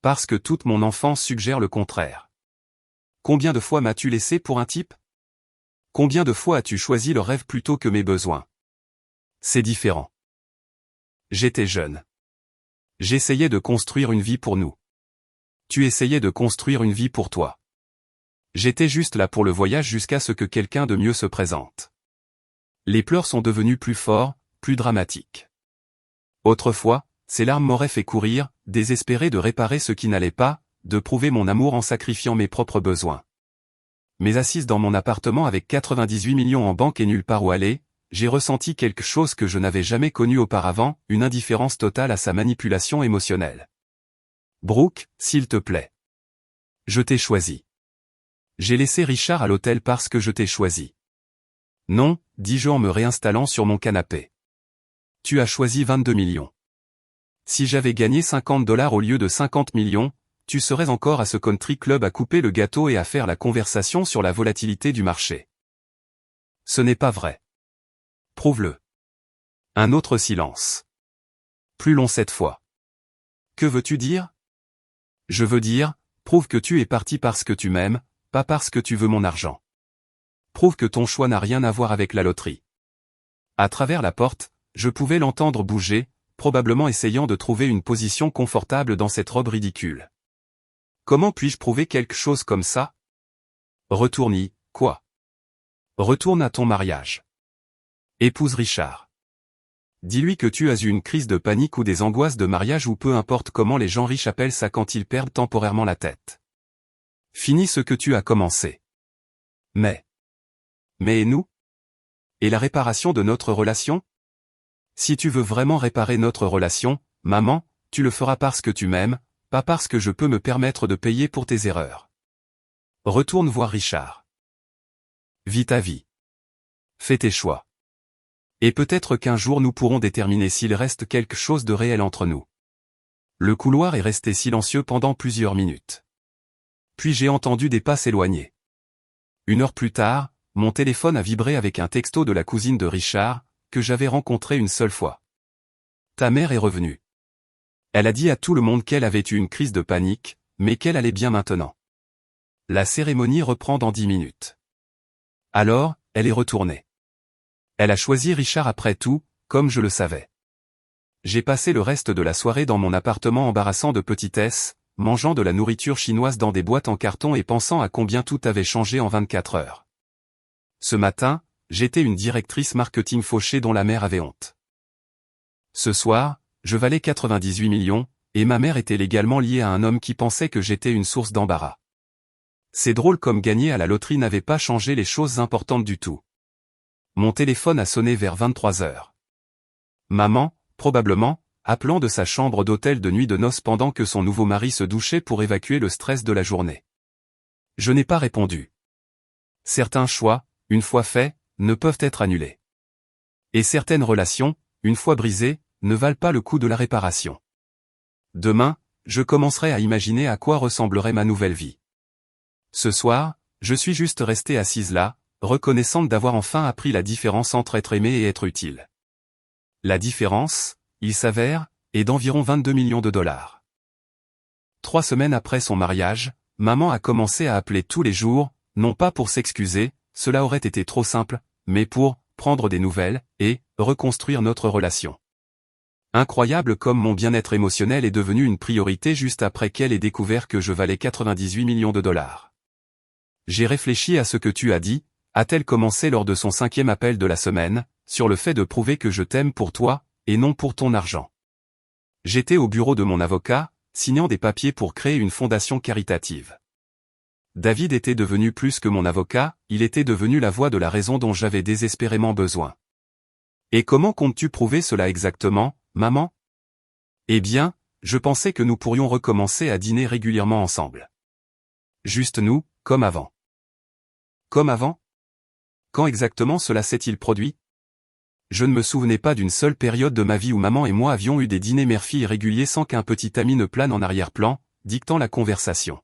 Parce que toute mon enfance suggère le contraire. Combien de fois m'as-tu laissé pour un type? Combien de fois as-tu choisi le rêve plutôt que mes besoins? C'est différent. J'étais jeune. J'essayais de construire une vie pour nous. Tu essayais de construire une vie pour toi. J'étais juste là pour le voyage jusqu'à ce que quelqu'un de mieux se présente. Les pleurs sont devenus plus forts, plus dramatiques. Autrefois, ces larmes m'auraient fait courir, désespéré de réparer ce qui n'allait pas, de prouver mon amour en sacrifiant mes propres besoins. Mais assise dans mon appartement avec 98 millions en banque et nulle part où aller, j'ai ressenti quelque chose que je n'avais jamais connu auparavant, une indifférence totale à sa manipulation émotionnelle. Brooke, s'il te plaît. Je t'ai choisi. J'ai laissé Richard à l'hôtel parce que je t'ai choisi. Non, dis-je en me réinstallant sur mon canapé. Tu as choisi 22 millions. Si j'avais gagné 50 $ au lieu de 50 millions, tu serais encore à ce country club à couper le gâteau et à faire la conversation sur la volatilité du marché. Ce n'est pas vrai. Prouve-le. Un autre silence. Plus long cette fois. Que veux-tu dire? Je veux dire, prouve que tu es parti parce que tu m'aimes, pas parce que tu veux mon argent. Prouve que ton choix n'a rien à voir avec la loterie. À travers la porte, je pouvais l'entendre bouger, probablement essayant de trouver une position confortable dans cette robe ridicule. Comment puis-je prouver quelque chose comme ça? Retourne-y, quoi? Retourne à ton mariage. Épouse Richard. Dis-lui que tu as eu une crise de panique ou des angoisses de mariage ou peu importe comment les gens riches appellent ça quand ils perdent temporairement la tête. Finis ce que tu as commencé. Mais et nous? Et la réparation de notre relation? Si tu veux vraiment réparer notre relation, maman, tu le feras parce que tu m'aimes, pas parce que je peux me permettre de payer pour tes erreurs. Retourne voir Richard. Vis ta vie. Fais tes choix. Et peut-être qu'un jour nous pourrons déterminer s'il reste quelque chose de réel entre nous. Le couloir est resté silencieux pendant plusieurs minutes. Puis j'ai entendu des pas s'éloigner. 1 heure plus tard, mon téléphone a vibré avec un texto de la cousine de Richard, que j'avais rencontrée une seule fois. Ta mère est revenue. Elle a dit à tout le monde qu'elle avait eu une crise de panique, mais qu'elle allait bien maintenant. La cérémonie reprend dans 10 minutes. Alors, elle est retournée. Elle a choisi Richard après tout, comme je le savais. J'ai passé le reste de la soirée dans mon appartement embarrassant de petitesse, mangeant de la nourriture chinoise dans des boîtes en carton et pensant à combien tout avait changé en 24 heures. Ce matin, j'étais une directrice marketing fauchée dont la mère avait honte. Ce soir, je valais 98 millions, et ma mère était légalement liée à un homme qui pensait que j'étais une source d'embarras. C'est drôle comme gagner à la loterie n'avait pas changé les choses importantes du tout. Mon téléphone a sonné vers 23 heures. Maman, probablement, appelant de sa chambre d'hôtel de nuit de noces pendant que son nouveau mari se douchait pour évacuer le stress de la journée. Je n'ai pas répondu. Certains choix, une fois faits, ne peuvent être annulés. Et certaines relations, une fois brisées, ne valent pas le coup de la réparation. Demain, je commencerai à imaginer à quoi ressemblerait ma nouvelle vie. Ce soir, je suis juste restée assise là, reconnaissante d'avoir enfin appris la différence entre être aimé et être utile. La différence, il s'avère, est d'environ 22 millions de dollars. 3 semaines après son mariage, maman a commencé à appeler tous les jours, non pas pour s'excuser, cela aurait été trop simple, mais pour prendre des nouvelles et reconstruire notre relation. Incroyable comme mon bien-être émotionnel est devenu une priorité juste après qu'elle ait découvert que je valais 98 millions de dollars. J'ai réfléchi à ce que tu as dit, a-t-elle commencé lors de son 5e appel de la semaine, sur le fait de prouver que je t'aime pour toi, et non pour ton argent. J'étais au bureau de mon avocat, signant des papiers pour créer une fondation caritative. David était devenu plus que mon avocat, il était devenu la voix de la raison dont j'avais désespérément besoin. Et comment comptes-tu prouver cela exactement, maman? Eh bien, je pensais que nous pourrions recommencer à dîner régulièrement ensemble. Juste nous, comme avant. Comme avant? Quand exactement cela s'est-il produit? Je ne me souvenais pas d'une seule période de ma vie où maman et moi avions eu des dîners mère-fille réguliers sans qu'un petit ami ne plane en arrière-plan, dictant la conversation.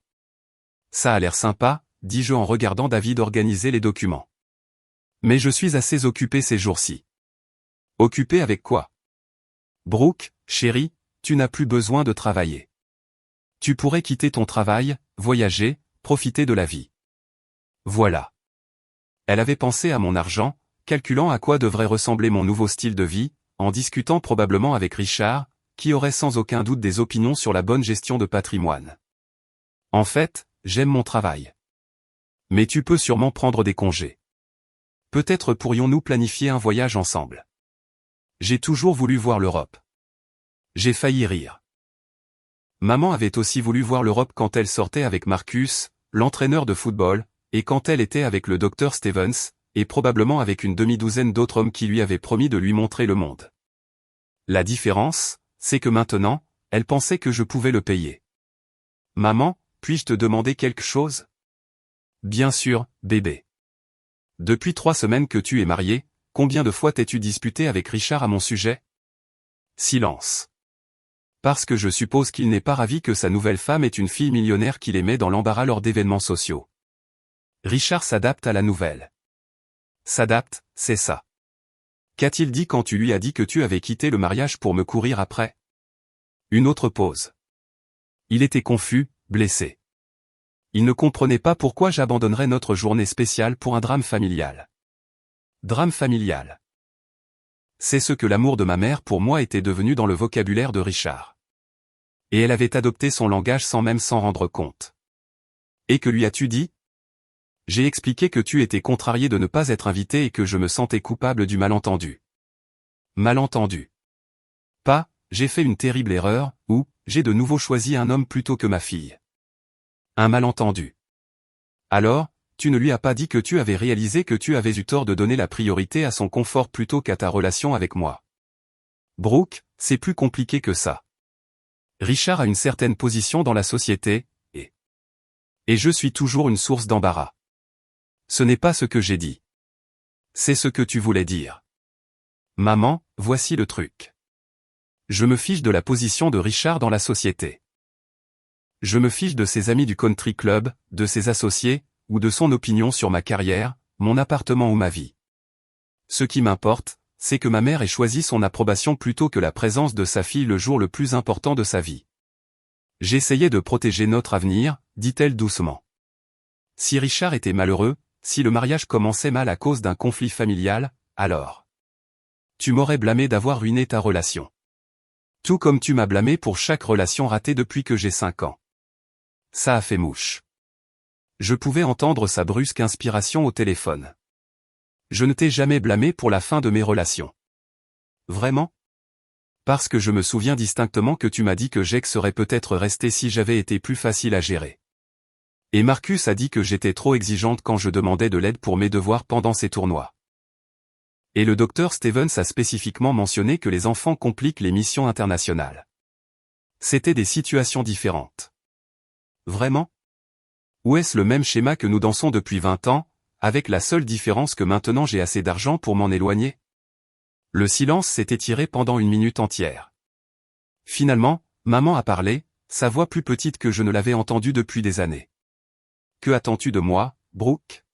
Ça a l'air sympa, dis-je en regardant David organiser les documents. Mais je suis assez occupé ces jours-ci. Occupé avec quoi? Brooke, chérie, tu n'as plus besoin de travailler. Tu pourrais quitter ton travail, voyager, profiter de la vie. Voilà. Elle avait pensé à mon argent, calculant à quoi devrait ressembler mon nouveau style de vie, en discutant probablement avec Richard, qui aurait sans aucun doute des opinions sur la bonne gestion de patrimoine. En fait, j'aime mon travail. Mais tu peux sûrement prendre des congés. Peut-être pourrions-nous planifier un voyage ensemble. J'ai toujours voulu voir l'Europe. J'ai failli rire. Maman avait aussi voulu voir l'Europe quand elle sortait avec Marcus, l'entraîneur de football, et quand elle était avec le docteur Stevens, et probablement avec une demi-douzaine d'autres hommes qui lui avaient promis de lui montrer le monde. La différence, c'est que maintenant, elle pensait que je pouvais le payer. Maman, puis-je te demander quelque chose? Bien sûr, bébé. Depuis 3 semaines que tu es marié, combien de fois t'es-tu disputé avec Richard à mon sujet? Silence. Parce que je suppose qu'il n'est pas ravi que sa nouvelle femme est une fille millionnaire qui les met dans l'embarras lors d'événements sociaux. Richard s'adapte à la nouvelle. S'adapte, c'est ça. Qu'a-t-il dit quand tu lui as dit que tu avais quitté le mariage pour me courir après? Une autre pause. Il était confus, blessé. Il ne comprenait pas pourquoi j'abandonnerais notre journée spéciale pour un drame familial. Drame familial. C'est ce que l'amour de ma mère pour moi était devenu dans le vocabulaire de Richard. Et elle avait adopté son langage sans même s'en rendre compte. Et que lui as-tu dit? J'ai expliqué que tu étais contrarié de ne pas être invité et que je me sentais coupable du malentendu. Malentendu. Pas, j'ai fait une terrible erreur, ou, j'ai de nouveau choisi un homme plutôt que ma fille. Un malentendu. Alors, tu ne lui as pas dit que tu avais réalisé que tu avais eu tort de donner la priorité à son confort plutôt qu'à ta relation avec moi. Brooke, c'est plus compliqué que ça. Richard a une certaine position dans la société, et je suis toujours une source d'embarras. Ce n'est pas ce que j'ai dit. C'est ce que tu voulais dire. Maman, voici le truc. Je me fiche de la position de Richard dans la société. Je me fiche de ses amis du country club, de ses associés, ou de son opinion sur ma carrière, mon appartement ou ma vie. Ce qui m'importe, c'est que ma mère ait choisi son approbation plutôt que la présence de sa fille le jour le plus important de sa vie. J'essayais de protéger notre avenir, dit-elle doucement. Si Richard était malheureux, si le mariage commençait mal à cause d'un conflit familial, alors tu m'aurais blâmé d'avoir ruiné ta relation. Tout comme tu m'as blâmé pour chaque relation ratée depuis que j'ai 5 ans. Ça a fait mouche. Je pouvais entendre sa brusque inspiration au téléphone. Je ne t'ai jamais blâmé pour la fin de mes relations. Vraiment? Parce que je me souviens distinctement que tu m'as dit que Jake serait peut-être resté si j'avais été plus facile à gérer. Et Marcus a dit que j'étais trop exigeante quand je demandais de l'aide pour mes devoirs pendant ces tournois. Et le docteur Stevens a spécifiquement mentionné que les enfants compliquent les missions internationales. C'étaient des situations différentes. Vraiment? Ou est-ce le même schéma que nous dansons depuis 20 ans, avec la seule différence que maintenant j'ai assez d'argent pour m'en éloigner? Le silence s'est étiré pendant 1 minute entière. Finalement, maman a parlé, sa voix plus petite que je ne l'avais entendue depuis des années. Que attends-tu de moi, Brooke?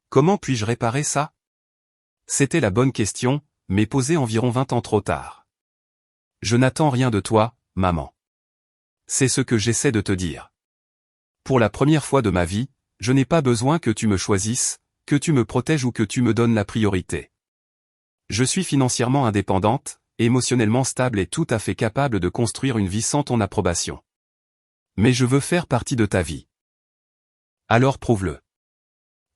Comment puis-je réparer ça? C'était la bonne question, mais posée environ 20 ans trop tard. Je n'attends rien de toi, maman. C'est ce que j'essaie de te dire. Pour la première fois de ma vie, je n'ai pas besoin que tu me choisisses, que tu me protèges ou que tu me donnes la priorité. Je suis financièrement indépendante, émotionnellement stable et tout à fait capable de construire une vie sans ton approbation. Mais je veux faire partie de ta vie. Alors prouve-le.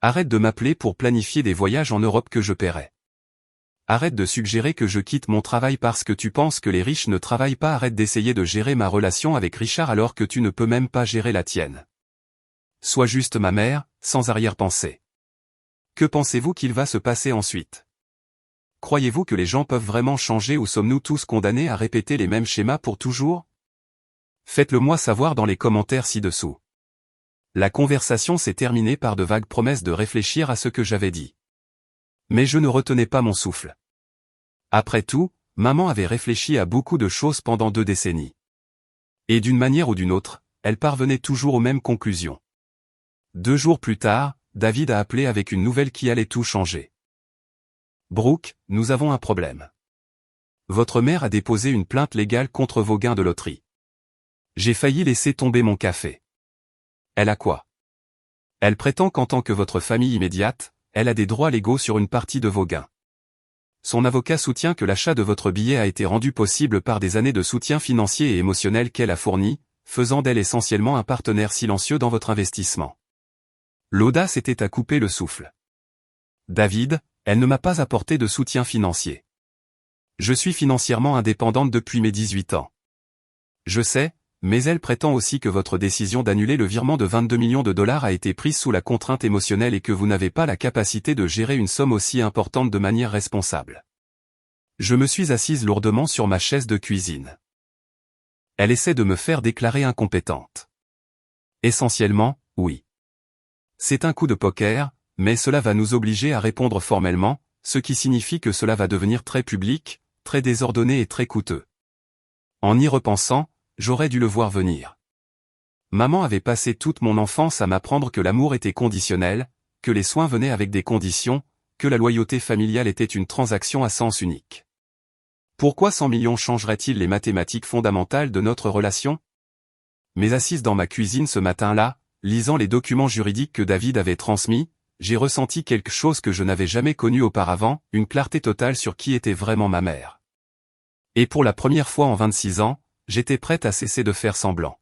Arrête de m'appeler pour planifier des voyages en Europe que je paierai. Arrête de suggérer que je quitte mon travail parce que tu penses que les riches ne travaillent pas. Arrête d'essayer de gérer ma relation avec Richard alors que tu ne peux même pas gérer la tienne. Sois juste ma mère, sans arrière-pensée. Que pensez-vous qu'il va se passer ensuite? Croyez-vous que les gens peuvent vraiment changer ou sommes-nous tous condamnés à répéter les mêmes schémas pour toujours? Faites-le moi savoir dans les commentaires ci-dessous. La conversation s'est terminée par de vagues promesses de réfléchir à ce que j'avais dit. Mais je ne retenais pas mon souffle. Après tout, maman avait réfléchi à beaucoup de choses pendant 2 décennies. Et d'une manière ou d'une autre, elle parvenait toujours aux mêmes conclusions. 2 jours plus tard, David a appelé avec une nouvelle qui allait tout changer. Brooke, nous avons un problème. Votre mère a déposé une plainte légale contre vos gains de loterie. J'ai failli laisser tomber mon café. Elle a quoi? Elle prétend qu'en tant que votre famille immédiate, elle a des droits légaux sur une partie de vos gains. Son avocat soutient que l'achat de votre billet a été rendu possible par des années de soutien financier et émotionnel qu'elle a fourni, faisant d'elle essentiellement un partenaire silencieux dans votre investissement. L'audace était à couper le souffle. David, elle ne m'a pas apporté de soutien financier. Je suis financièrement indépendante depuis mes 18 ans. Je sais, mais elle prétend aussi que votre décision d'annuler le virement de 22 millions de dollars a été prise sous la contrainte émotionnelle et que vous n'avez pas la capacité de gérer une somme aussi importante de manière responsable. Je me suis assise lourdement sur ma chaise de cuisine. Elle essaie de me faire déclarer incompétente. Essentiellement, oui. C'est un coup de poker, mais cela va nous obliger à répondre formellement, ce qui signifie que cela va devenir très public, très désordonné et très coûteux. En y repensant, j'aurais dû le voir venir. Maman avait passé toute mon enfance à m'apprendre que l'amour était conditionnel, que les soins venaient avec des conditions, que la loyauté familiale était une transaction à sens unique. Pourquoi 100 millions changeraient-ils les mathématiques fondamentales de notre relation? Mais assise dans ma cuisine ce matin-là, lisant les documents juridiques que David avait transmis, j'ai ressenti quelque chose que je n'avais jamais connu auparavant, une clarté totale sur qui était vraiment ma mère. Et pour la première fois en 26 ans, j'étais prête à cesser de faire semblant.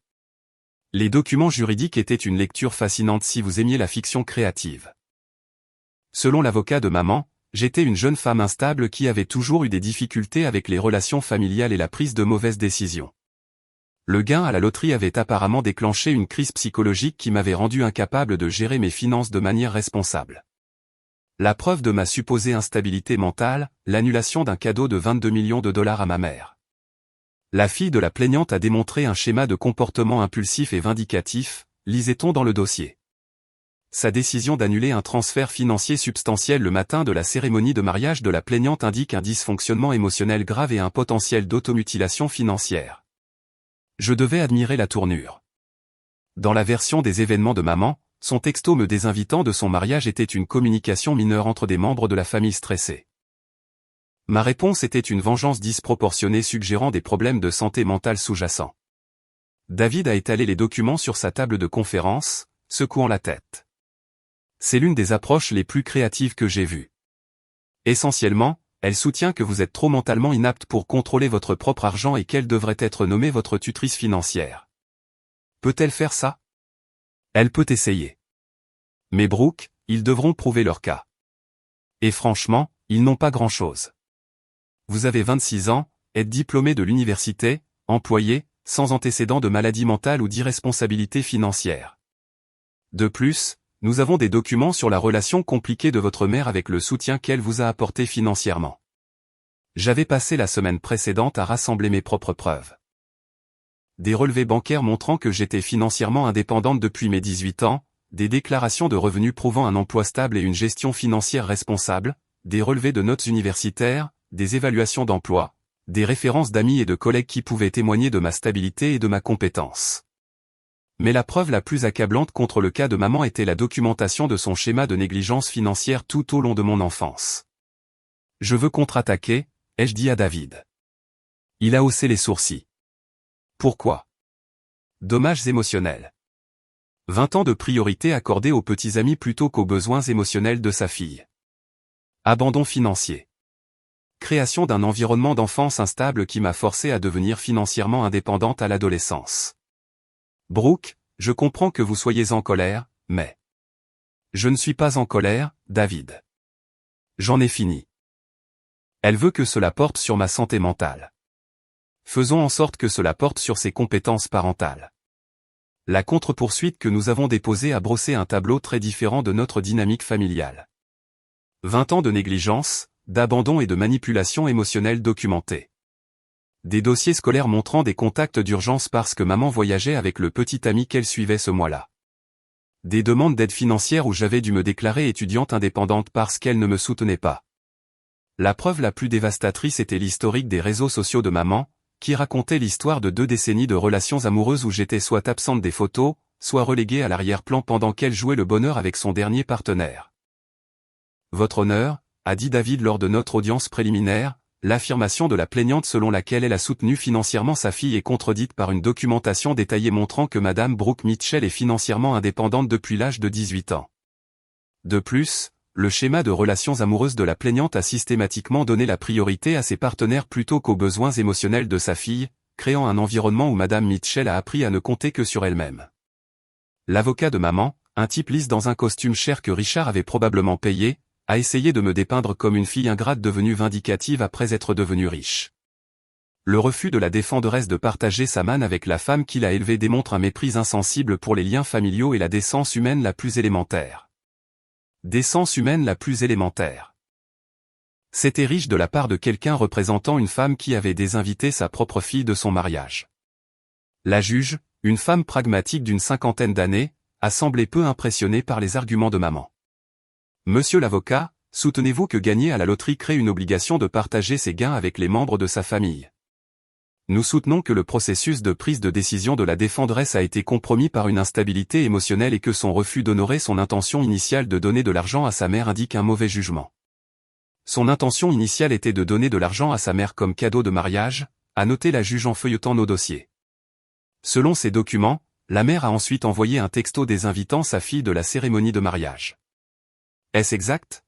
Les documents juridiques étaient une lecture fascinante si vous aimiez la fiction créative. Selon l'avocat de maman, j'étais une jeune femme instable qui avait toujours eu des difficultés avec les relations familiales et la prise de mauvaises décisions. Le gain à la loterie avait apparemment déclenché une crise psychologique qui m'avait rendu incapable de gérer mes finances de manière responsable. La preuve de ma supposée instabilité mentale, l'annulation d'un cadeau de 22 millions de dollars à ma mère. La fille de la plaignante a démontré un schéma de comportement impulsif et vindicatif, lisait-on dans le dossier. Sa décision d'annuler un transfert financier substantiel le matin de la cérémonie de mariage de la plaignante indique un dysfonctionnement émotionnel grave et un potentiel d'automutilation financière. Je devais admirer la tournure. Dans la version des événements de maman, son texto me désinvitant de son mariage était une communication mineure entre des membres de la famille stressés. Ma réponse était une vengeance disproportionnée suggérant des problèmes de santé mentale sous-jacents. David a étalé les documents sur sa table de conférence, secouant la tête. C'est l'une des approches les plus créatives que j'ai vues. Essentiellement, elle soutient que vous êtes trop mentalement inapte pour contrôler votre propre argent et qu'elle devrait être nommée votre tutrice financière. Peut-elle faire ça? Elle peut essayer. Mais Brooke, ils devront prouver leur cas. Et franchement, ils n'ont pas grand-chose. Vous avez 26 ans, êtes diplômé de l'université, employé, sans antécédent de maladie mentale ou d'irresponsabilité financière. De plus, nous avons des documents sur la relation compliquée de votre mère avec le soutien qu'elle vous a apporté financièrement. J'avais passé la semaine précédente à rassembler mes propres preuves. Des relevés bancaires montrant que j'étais financièrement indépendante depuis mes 18 ans, des déclarations de revenus prouvant un emploi stable et une gestion financière responsable, des relevés de notes universitaires, des évaluations d'emploi, des références d'amis et de collègues qui pouvaient témoigner de ma stabilité et de ma compétence. Mais la preuve la plus accablante contre le cas de maman était la documentation de son schéma de négligence financière tout au long de mon enfance. Je veux contre-attaquer, ai-je dit à David. Il a haussé les sourcils. Pourquoi? Dommages émotionnels. 20 ans de priorité accordée aux petits amis plutôt qu'aux besoins émotionnels de sa fille. Abandon financier. Création d'un environnement d'enfance instable qui m'a forcé à devenir financièrement indépendante à l'adolescence. Brooke, je comprends que vous soyez en colère, mais... Je ne suis pas en colère, David. J'en ai fini. Elle veut que cela porte sur ma santé mentale. Faisons en sorte que cela porte sur ses compétences parentales. La contre-poursuite que nous avons déposée a brossé un tableau très différent de notre dynamique familiale. 20 ans de négligence, d'abandon et de manipulation émotionnelle documentée. Des dossiers scolaires montrant des contacts d'urgence parce que maman voyageait avec le petit ami qu'elle suivait ce mois-là. Des demandes d'aide financière où j'avais dû me déclarer étudiante indépendante parce qu'elle ne me soutenait pas. La preuve la plus dévastatrice était l'historique des réseaux sociaux de maman, qui racontait l'histoire de 2 décennies de relations amoureuses où j'étais soit absente des photos, soit reléguée à l'arrière-plan pendant qu'elle jouait le bonheur avec son dernier partenaire. Votre honneur, a dit David lors de notre audience préliminaire, l'affirmation de la plaignante selon laquelle elle a soutenu financièrement sa fille est contredite par une documentation détaillée montrant que Madame Brooke Mitchell est financièrement indépendante depuis l'âge de 18 ans. De plus, le schéma de relations amoureuses de la plaignante a systématiquement donné la priorité à ses partenaires plutôt qu'aux besoins émotionnels de sa fille, créant un environnement où Madame Mitchell a appris à ne compter que sur elle-même. L'avocat de maman, un type lisse dans un costume cher que Richard avait probablement payé, a essayé de me dépeindre comme une fille ingrate devenue vindicative après être devenue riche. Le refus de la défenderesse de partager sa manne avec la femme qui l'a élevée démontre un mépris insensible pour les liens familiaux et la décence humaine la plus élémentaire. Décence humaine la plus élémentaire. C'était riche de la part de quelqu'un représentant une femme qui avait désinvité sa propre fille de son mariage. La juge, une femme pragmatique d'une 50aine d'années, a semblé peu impressionnée par les arguments de maman. Monsieur l'avocat, soutenez-vous que gagner à la loterie crée une obligation de partager ses gains avec les membres de sa famille? Nous soutenons que le processus de prise de décision de la défenderesse a été compromis par une instabilité émotionnelle et que son refus d'honorer son intention initiale de donner de l'argent à sa mère indique un mauvais jugement. Son intention initiale était de donner de l'argent à sa mère comme cadeau de mariage, a noté la juge en feuilletant nos dossiers. Selon ces documents, la mère a ensuite envoyé un texto désinvitant sa fille de la cérémonie de mariage. Est-ce exact?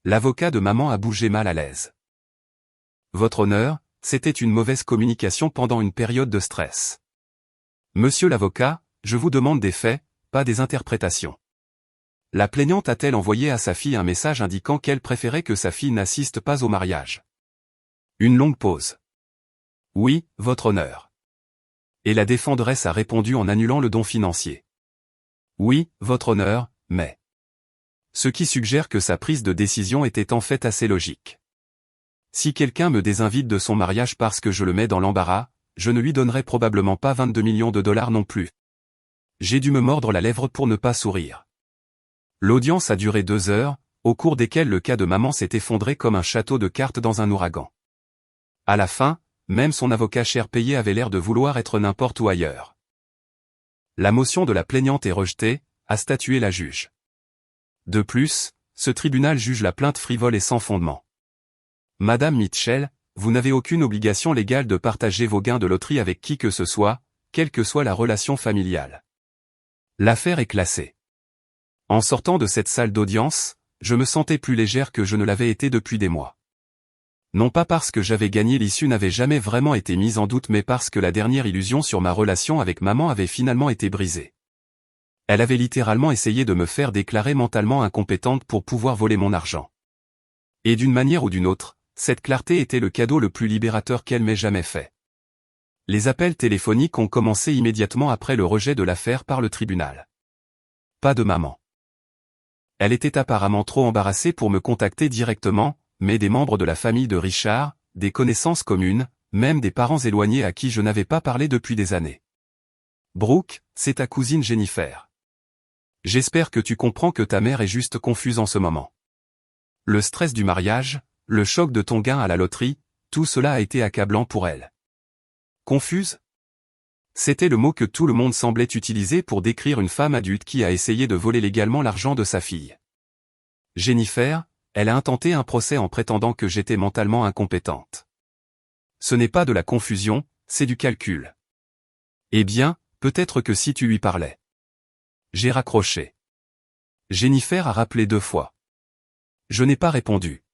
L'avocat de maman a bougé mal à l'aise. Votre honneur, c'était une mauvaise communication pendant une période de stress. Monsieur l'avocat, je vous demande des faits, pas des interprétations. La plaignante a-t-elle envoyé à sa fille un message indiquant qu'elle préférait que sa fille n'assiste pas au mariage? Une longue pause. Oui, votre honneur. Et la défenderesse a répondu en annulant le don financier. Oui, votre honneur, mais... Ce qui suggère que sa prise de décision était en fait assez logique. Si quelqu'un me désinvite de son mariage parce que je le mets dans l'embarras, je ne lui donnerai probablement pas 22 millions de dollars non plus. J'ai dû me mordre la lèvre pour ne pas sourire. L'audience a duré 2 heures, au cours desquelles le cas de maman s'est effondré comme un château de cartes dans un ouragan. À la fin, même son avocat cher payé avait l'air de vouloir être n'importe où ailleurs. La motion de la plaignante est rejetée, a statué la juge. De plus, ce tribunal juge la plainte frivole et sans fondement. Madame Mitchell, vous n'avez aucune obligation légale de partager vos gains de loterie avec qui que ce soit, quelle que soit la relation familiale. L'affaire est classée. En sortant de cette salle d'audience, je me sentais plus légère que je ne l'avais été depuis des mois. Non pas parce que j'avais gagné, l'issue n'avait jamais vraiment été mise en doute, mais parce que la dernière illusion sur ma relation avec maman avait finalement été brisée. Elle avait littéralement essayé de me faire déclarer mentalement incompétente pour pouvoir voler mon argent. Et d'une manière ou d'une autre, cette clarté était le cadeau le plus libérateur qu'elle m'ait jamais fait. Les appels téléphoniques ont commencé immédiatement après le rejet de l'affaire par le tribunal. Pas de maman. Elle était apparemment trop embarrassée pour me contacter directement, mais des membres de la famille de Richard, des connaissances communes, même des parents éloignés à qui je n'avais pas parlé depuis des années. Brooke, c'est ta cousine Jennifer. J'espère que tu comprends que ta mère est juste confuse en ce moment. Le stress du mariage, le choc de ton gain à la loterie, tout cela a été accablant pour elle. Confuse? C'était le mot que tout le monde semblait utiliser pour décrire une femme adulte qui a essayé de voler légalement l'argent de sa fille. Jennifer, elle a intenté un procès en prétendant que j'étais mentalement incompétente. Ce n'est pas de la confusion, c'est du calcul. Eh bien, peut-être que si tu lui parlais. J'ai raccroché. Jennifer a rappelé 2 fois. Je n'ai pas répondu.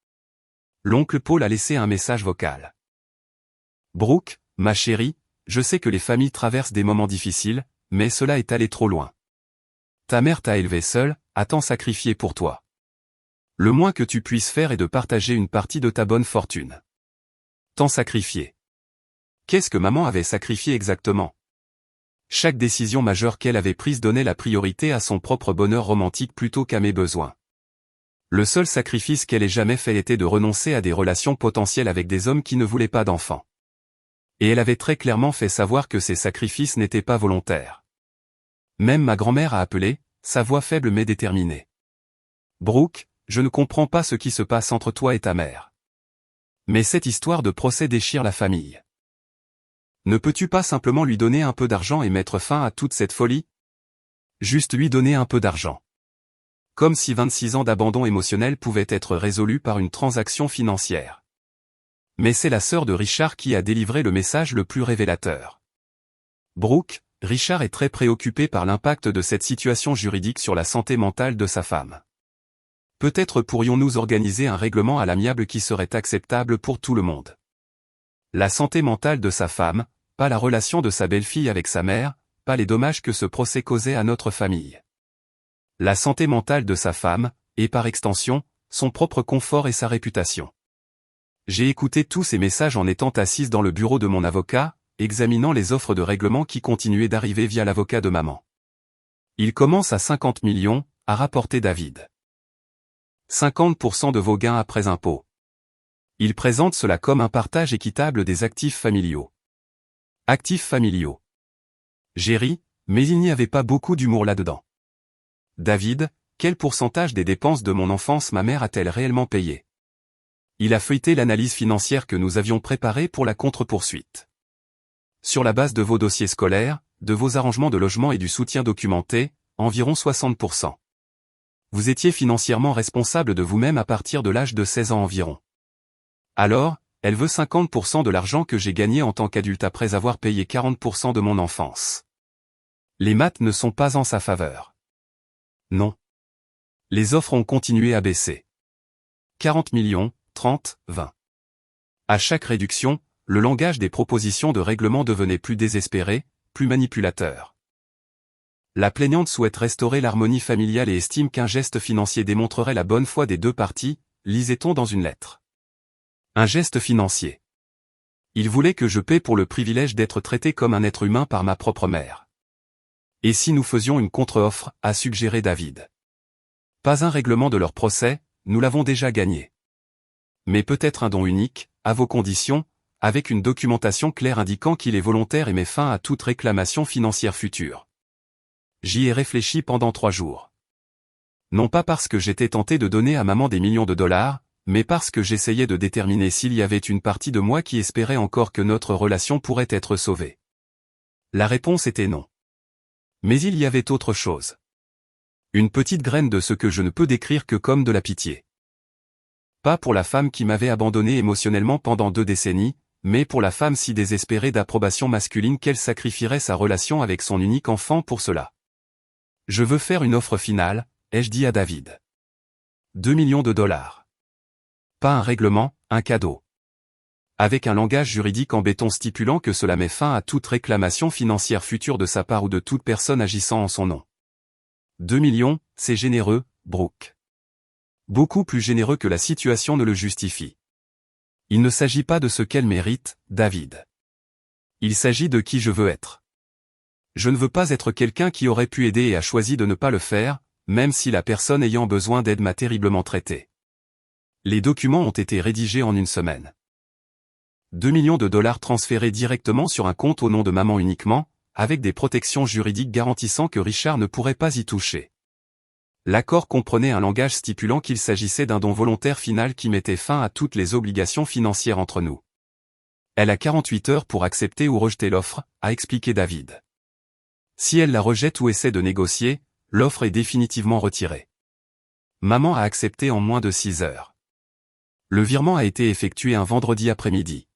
L'oncle Paul a laissé un message vocal. Brooke, ma chérie, je sais que les familles traversent des moments difficiles, mais cela est allé trop loin. Ta mère t'a élevée seule, a tant sacrifié pour toi. Le moins que tu puisses faire est de partager une partie de ta bonne fortune. Tant sacrifié. Qu'est-ce que maman avait sacrifié exactement? Chaque décision majeure qu'elle avait prise donnait la priorité à son propre bonheur romantique plutôt qu'à mes besoins. Le seul sacrifice qu'elle ait jamais fait était de renoncer à des relations potentielles avec des hommes qui ne voulaient pas d'enfants. Et elle avait très clairement fait savoir que ces sacrifices n'étaient pas volontaires. Même ma grand-mère a appelé, sa voix faible mais déterminée. Brooke, je ne comprends pas ce qui se passe entre toi et ta mère. Mais cette histoire de procès déchire la famille. Ne peux-tu pas simplement lui donner un peu d'argent et mettre fin à toute cette folie? Juste lui donner un peu d'argent. Comme si 26 ans d'abandon émotionnel pouvaient être résolus par une transaction financière. Mais c'est la sœur de Richard qui a délivré le message le plus révélateur. Brooke, Richard est très préoccupé par l'impact de cette situation juridique sur la santé mentale de sa femme. Peut-être pourrions-nous organiser un règlement à l'amiable qui serait acceptable pour tout le monde. La santé mentale de sa femme, pas la relation de sa belle-fille avec sa mère, pas les dommages que ce procès causait à notre famille. La santé mentale de sa femme, et par extension, son propre confort et sa réputation. J'ai écouté tous ces messages en étant assise dans le bureau de mon avocat, examinant les offres de règlement qui continuaient d'arriver via l'avocat de maman. Il commence à 50 millions, a rapporté David. 50% de vos gains après impôt. Il présente cela comme un partage équitable des actifs familiaux. Actifs familiaux. J'ai ri, mais il n'y avait pas beaucoup d'humour là-dedans. David, quel pourcentage des dépenses de mon enfance ma mère a-t-elle réellement payé? Il a feuilleté l'analyse financière que nous avions préparée pour la contre-poursuite. Sur la base de vos dossiers scolaires, de vos arrangements de logement et du soutien documenté, environ 60%. Vous étiez financièrement responsable de vous-même à partir de l'âge de 16 ans environ. Alors, elle veut 50% de l'argent que j'ai gagné en tant qu'adulte après avoir payé 40% de mon enfance. Les maths ne sont pas en sa faveur. Non. Les offres ont continué à baisser. 40 millions, 30, 20. À chaque réduction, le langage des propositions de règlement devenait plus désespéré, plus manipulateur. La plaignante souhaite restaurer l'harmonie familiale et estime qu'un geste financier démontrerait la bonne foi des deux parties, lisait-on dans une lettre. Un geste financier. Il voulait que je paie pour le privilège d'être traité comme un être humain par ma propre mère. Et si nous faisions une contre-offre, a suggéré David. Pas un règlement de leur procès, nous l'avons déjà gagné. Mais peut-être un don unique, à vos conditions, avec une documentation claire indiquant qu'il est volontaire et met fin à toute réclamation financière future. J'y ai réfléchi pendant 3 jours. Non pas parce que j'étais tenté de donner à maman des millions de dollars, mais parce que j'essayais de déterminer s'il y avait une partie de moi qui espérait encore que notre relation pourrait être sauvée. La réponse était non. Mais il y avait autre chose. Une petite graine de ce que je ne peux décrire que comme de la pitié. Pas pour la femme qui m'avait abandonné émotionnellement pendant 2 décennies, mais pour la femme si désespérée d'approbation masculine qu'elle sacrifierait sa relation avec son unique enfant pour cela. Je veux faire une offre finale, ai-je dit à David. 2 millions de dollars. Pas un règlement, un cadeau. Avec un langage juridique en béton stipulant que cela met fin à toute réclamation financière future de sa part ou de toute personne agissant en son nom. 2 millions, c'est généreux, Brooke. Beaucoup plus généreux que la situation ne le justifie. Il ne s'agit pas de ce qu'elle mérite, David. Il s'agit de qui je veux être. Je ne veux pas être quelqu'un qui aurait pu aider et a choisi de ne pas le faire, même si la personne ayant besoin d'aide m'a terriblement traité. Les documents ont été rédigés en 1 semaine. 2 millions de dollars transférés directement sur un compte au nom de maman uniquement, avec des protections juridiques garantissant que Richard ne pourrait pas y toucher. L'accord comprenait un langage stipulant qu'il s'agissait d'un don volontaire final qui mettait fin à toutes les obligations financières entre nous. Elle a 48 heures pour accepter ou rejeter l'offre, a expliqué David. Si elle la rejette ou essaie de négocier, l'offre est définitivement retirée. Maman a accepté en moins de 6 heures. Le virement a été effectué un vendredi après-midi.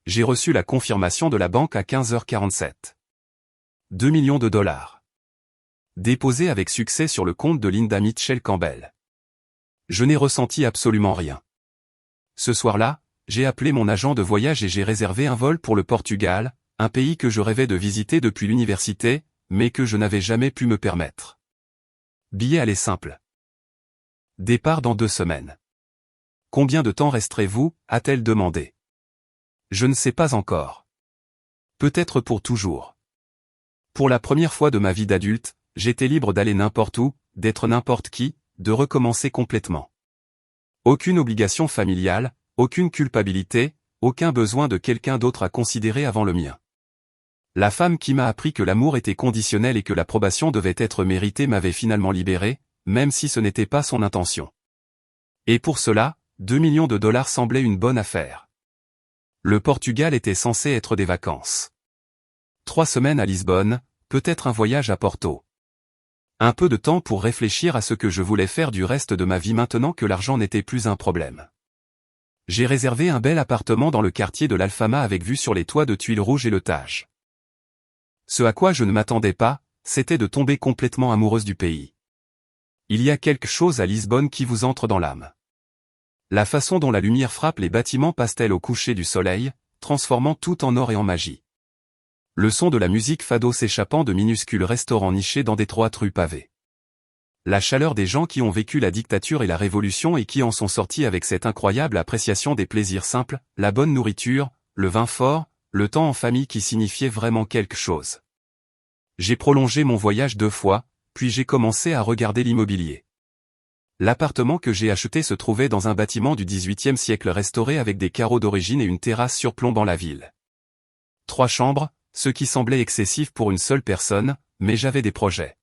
J'ai reçu la confirmation de la banque à 15h47. 2 millions de dollars. Déposés avec succès sur le compte de Linda Mitchell Campbell. Je n'ai ressenti absolument rien. Ce soir-là, j'ai appelé mon agent de voyage et j'ai réservé un vol pour le Portugal, un pays que je rêvais de visiter depuis l'université, mais que je n'avais jamais pu me permettre. Billet aller simple. Départ dans 2 semaines. Combien de temps resterez-vous, a-t-elle demandé. Je ne sais pas encore. Peut-être pour toujours. Pour la première fois de ma vie d'adulte, j'étais libre d'aller n'importe où, d'être n'importe qui, de recommencer complètement. Aucune obligation familiale, aucune culpabilité, aucun besoin de quelqu'un d'autre à considérer avant le mien. La femme qui m'a appris que l'amour était conditionnel et que l'approbation devait être méritée m'avait finalement libéré, même si ce n'était pas son intention. Et pour cela, 2 millions de dollars semblaient une bonne affaire. Le Portugal était censé être des vacances. 3 semaines à Lisbonne, peut-être un voyage à Porto. Un peu de temps pour réfléchir à ce que je voulais faire du reste de ma vie maintenant que l'argent n'était plus un problème. J'ai réservé un bel appartement dans le quartier de l'Alfama avec vue sur les toits de tuiles rouges et le Tage. Ce à quoi je ne m'attendais pas, c'était de tomber complètement amoureuse du pays. Il y a quelque chose à Lisbonne qui vous entre dans l'âme. La façon dont la lumière frappe les bâtiments pastels au coucher du soleil, transformant tout en or et en magie. Le son de la musique fado s'échappant de minuscules restaurants nichés dans d'étroites rues pavées. La chaleur des gens qui ont vécu la dictature et la révolution et qui en sont sortis avec cette incroyable appréciation des plaisirs simples, la bonne nourriture, le vin fort, le temps en famille qui signifiait vraiment quelque chose. J'ai prolongé mon voyage 2 fois, puis j'ai commencé à regarder l'immobilier. L'appartement que j'ai acheté se trouvait dans un bâtiment du XVIIIe siècle restauré avec des carreaux d'origine et une terrasse surplombant la ville. 3 chambres, ce qui semblait excessif pour une seule personne, mais j'avais des projets.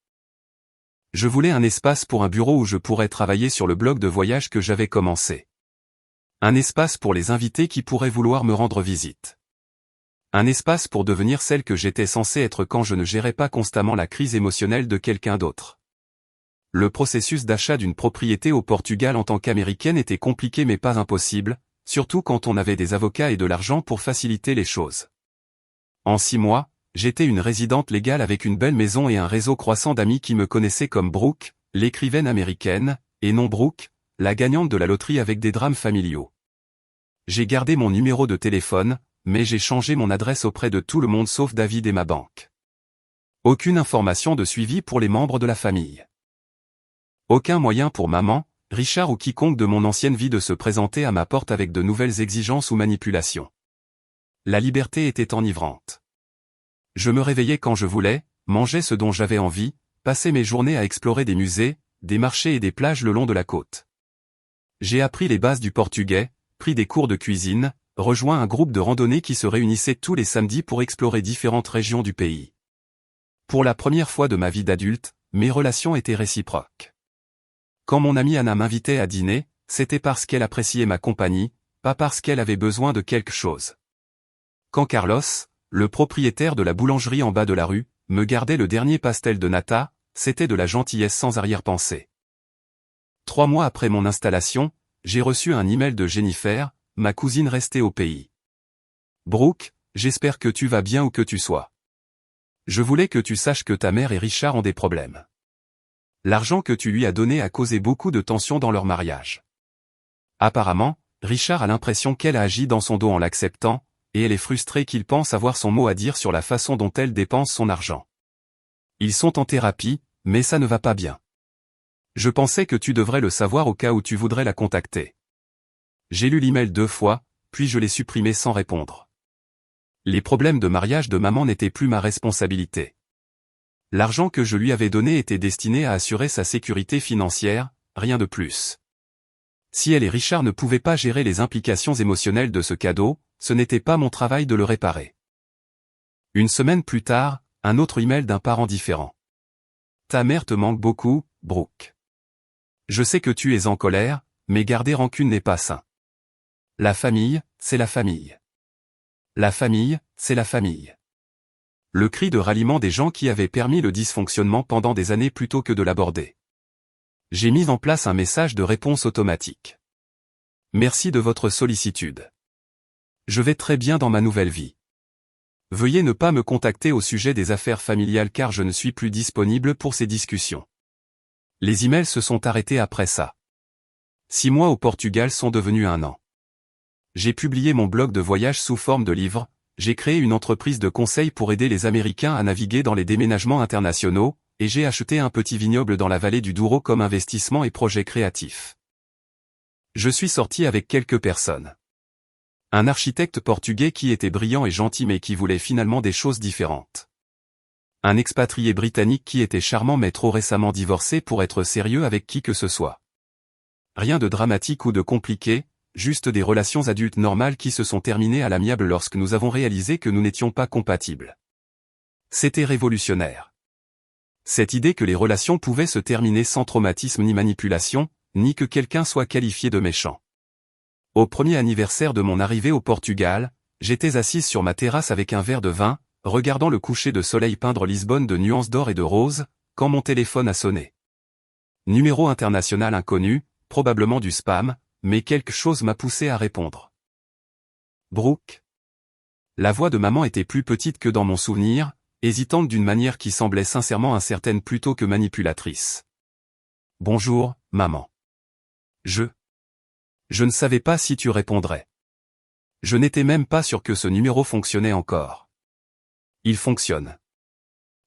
Je voulais un espace pour un bureau où je pourrais travailler sur le blog de voyage que j'avais commencé. Un espace pour les invités qui pourraient vouloir me rendre visite. Un espace pour devenir celle que j'étais censé être quand je ne gérais pas constamment la crise émotionnelle de quelqu'un d'autre. Le processus d'achat d'une propriété au Portugal en tant qu'américaine était compliqué mais pas impossible, surtout quand on avait des avocats et de l'argent pour faciliter les choses. En 6 mois, j'étais une résidente légale avec une belle maison et un réseau croissant d'amis qui me connaissaient comme Brooke, l'écrivaine américaine, et non Brooke, la gagnante de la loterie avec des drames familiaux. J'ai gardé mon numéro de téléphone, mais j'ai changé mon adresse auprès de tout le monde sauf David et ma banque. Aucune information de suivi pour les membres de la famille. Aucun moyen pour maman, Richard ou quiconque de mon ancienne vie de se présenter à ma porte avec de nouvelles exigences ou manipulations. La liberté était enivrante. Je me réveillais quand je voulais, mangeais ce dont j'avais envie, passais mes journées à explorer des musées, des marchés et des plages le long de la côte. J'ai appris les bases du portugais, pris des cours de cuisine, rejoint un groupe de randonnée qui se réunissait tous les samedis pour explorer différentes régions du pays. Pour la première fois de ma vie d'adulte, mes relations étaient réciproques. Quand mon amie Anna m'invitait à dîner, c'était parce qu'elle appréciait ma compagnie, pas parce qu'elle avait besoin de quelque chose. Quand Carlos, le propriétaire de la boulangerie en bas de la rue, me gardait le dernier pastel de nata, c'était de la gentillesse sans arrière-pensée. 3 mois après mon installation, j'ai reçu un email de Jennifer, ma cousine restée au pays. Brooke, j'espère que tu vas bien où que tu sois. Je voulais que tu saches que ta mère et Richard ont des problèmes. L'argent que tu lui as donné a causé beaucoup de tensions dans leur mariage. Apparemment, Richard a l'impression qu'elle a agi dans son dos en l'acceptant, et elle est frustrée qu'il pense avoir son mot à dire sur la façon dont elle dépense son argent. Ils sont en thérapie, mais ça ne va pas bien. Je pensais que tu devrais le savoir au cas où tu voudrais la contacter. J'ai lu l'email 2 fois, puis je l'ai supprimé sans répondre. Les problèmes de mariage de maman n'étaient plus ma responsabilité. L'argent que je lui avais donné était destiné à assurer sa sécurité financière, rien de plus. Si elle et Richard ne pouvaient pas gérer les implications émotionnelles de ce cadeau, ce n'était pas mon travail de le réparer. Une semaine plus tard, un autre email d'un parent différent. Ta mère te manque beaucoup, Brooke. Je sais que tu es en colère, mais garder rancune n'est pas sain. La famille, c'est la famille. La famille, c'est la famille. Le cri de ralliement des gens qui avaient permis le dysfonctionnement pendant des années plutôt que de l'aborder. J'ai mis en place un message de réponse automatique. Merci de votre sollicitude. Je vais très bien dans ma nouvelle vie. Veuillez ne pas me contacter au sujet des affaires familiales car je ne suis plus disponible pour ces discussions. Les emails se sont arrêtés après ça. 6 mois au Portugal sont devenus 1 an. J'ai publié mon blog de voyage sous forme de livre, j'ai créé une entreprise de conseil pour aider les Américains à naviguer dans les déménagements internationaux, et j'ai acheté un petit vignoble dans la vallée du Douro comme investissement et projet créatif. Je suis sorti avec quelques personnes. Un architecte portugais qui était brillant et gentil mais qui voulait finalement des choses différentes. Un expatrié britannique qui était charmant mais trop récemment divorcé pour être sérieux avec qui que ce soit. Rien de dramatique ou de compliqué, juste des relations adultes normales qui se sont terminées à l'amiable lorsque nous avons réalisé que nous n'étions pas compatibles. C'était révolutionnaire. Cette idée que les relations pouvaient se terminer sans traumatisme ni manipulation, ni que quelqu'un soit qualifié de méchant. Au premier anniversaire de mon arrivée au Portugal, j'étais assise sur ma terrasse avec un verre de vin, regardant le coucher de soleil peindre Lisbonne de nuances d'or et de rose, quand mon téléphone a sonné. Numéro international inconnu, probablement du spam, mais quelque chose m'a poussé à répondre. Brooke. La voix de maman était plus petite que dans mon souvenir, hésitante d'une manière qui semblait sincèrement incertaine plutôt que manipulatrice. Bonjour, maman. Je ne savais pas si tu répondrais. Je n'étais même pas sûr que ce numéro fonctionnait encore. Il fonctionne.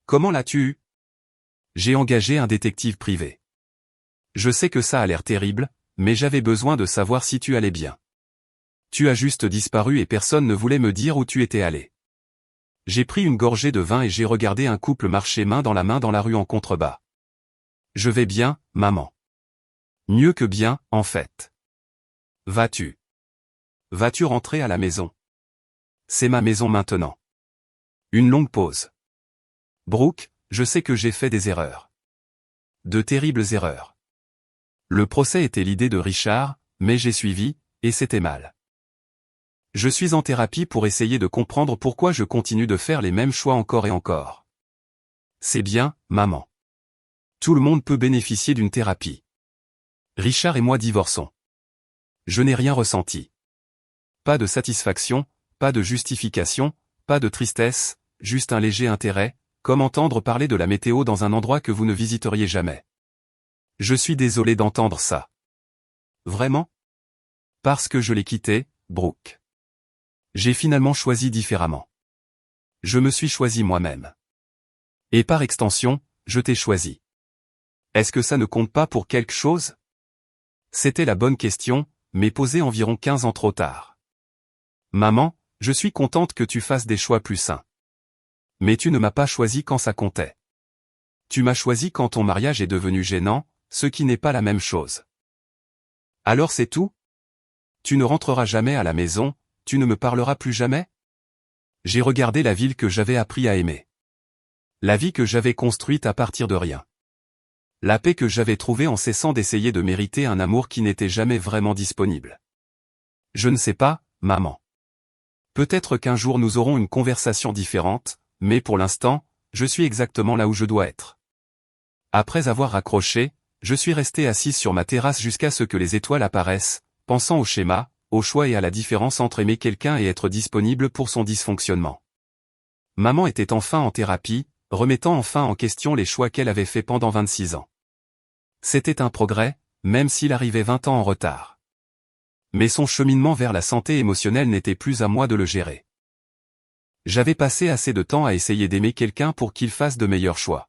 Comment l'as-tu eu? J'ai engagé un détective privé. Je sais que ça a l'air terrible, mais j'avais besoin de savoir si tu allais bien. Tu as juste disparu et personne ne voulait me dire où tu étais allé. J'ai pris une gorgée de vin et j'ai regardé un couple marcher main dans la rue en contrebas. Je vais bien, maman. Mieux que bien, en fait. Vas-tu rentrer à la maison? C'est ma maison maintenant. Une longue pause. Brooke, je sais que j'ai fait des erreurs. De terribles erreurs. Le procès était l'idée de Richard, mais j'ai suivi, et c'était mal. Je suis en thérapie pour essayer de comprendre pourquoi je continue de faire les mêmes choix encore et encore. C'est bien, maman. Tout le monde peut bénéficier d'une thérapie. Richard et moi divorçons. Je n'ai rien ressenti. Pas de satisfaction, pas de justification, pas de tristesse, juste un léger intérêt, comme entendre parler de la météo dans un endroit que vous ne visiteriez jamais. Je suis désolé d'entendre ça. Vraiment? Parce que je l'ai quitté, Brooke. J'ai finalement choisi différemment. Je me suis choisi moi-même. Et par extension, je t'ai choisi. Est-ce que ça ne compte pas pour quelque chose? C'était la bonne question, mais posée environ 15 ans trop tard. Maman, je suis contente que tu fasses des choix plus sains. Mais tu ne m'as pas choisi quand ça comptait. Tu m'as choisi quand ton mariage est devenu gênant, ce qui n'est pas la même chose. Alors c'est tout? Tu ne rentreras jamais à la maison, tu ne me parleras plus jamais? J'ai regardé la ville que j'avais appris à aimer. La vie que j'avais construite à partir de rien. La paix que j'avais trouvée en cessant d'essayer de mériter un amour qui n'était jamais vraiment disponible. Je ne sais pas, maman. Peut-être qu'un jour nous aurons une conversation différente, mais pour l'instant, je suis exactement là où je dois être. Après avoir raccroché, je suis resté assise sur ma terrasse jusqu'à ce que les étoiles apparaissent, pensant au schéma, au choix et à la différence entre aimer quelqu'un et être disponible pour son dysfonctionnement. Maman était enfin en thérapie, remettant enfin en question les choix qu'elle avait faits pendant 26 ans. C'était un progrès, même s'il arrivait 20 ans en retard. Mais son cheminement vers la santé émotionnelle n'était plus à moi de le gérer. J'avais passé assez de temps à essayer d'aimer quelqu'un pour qu'il fasse de meilleurs choix.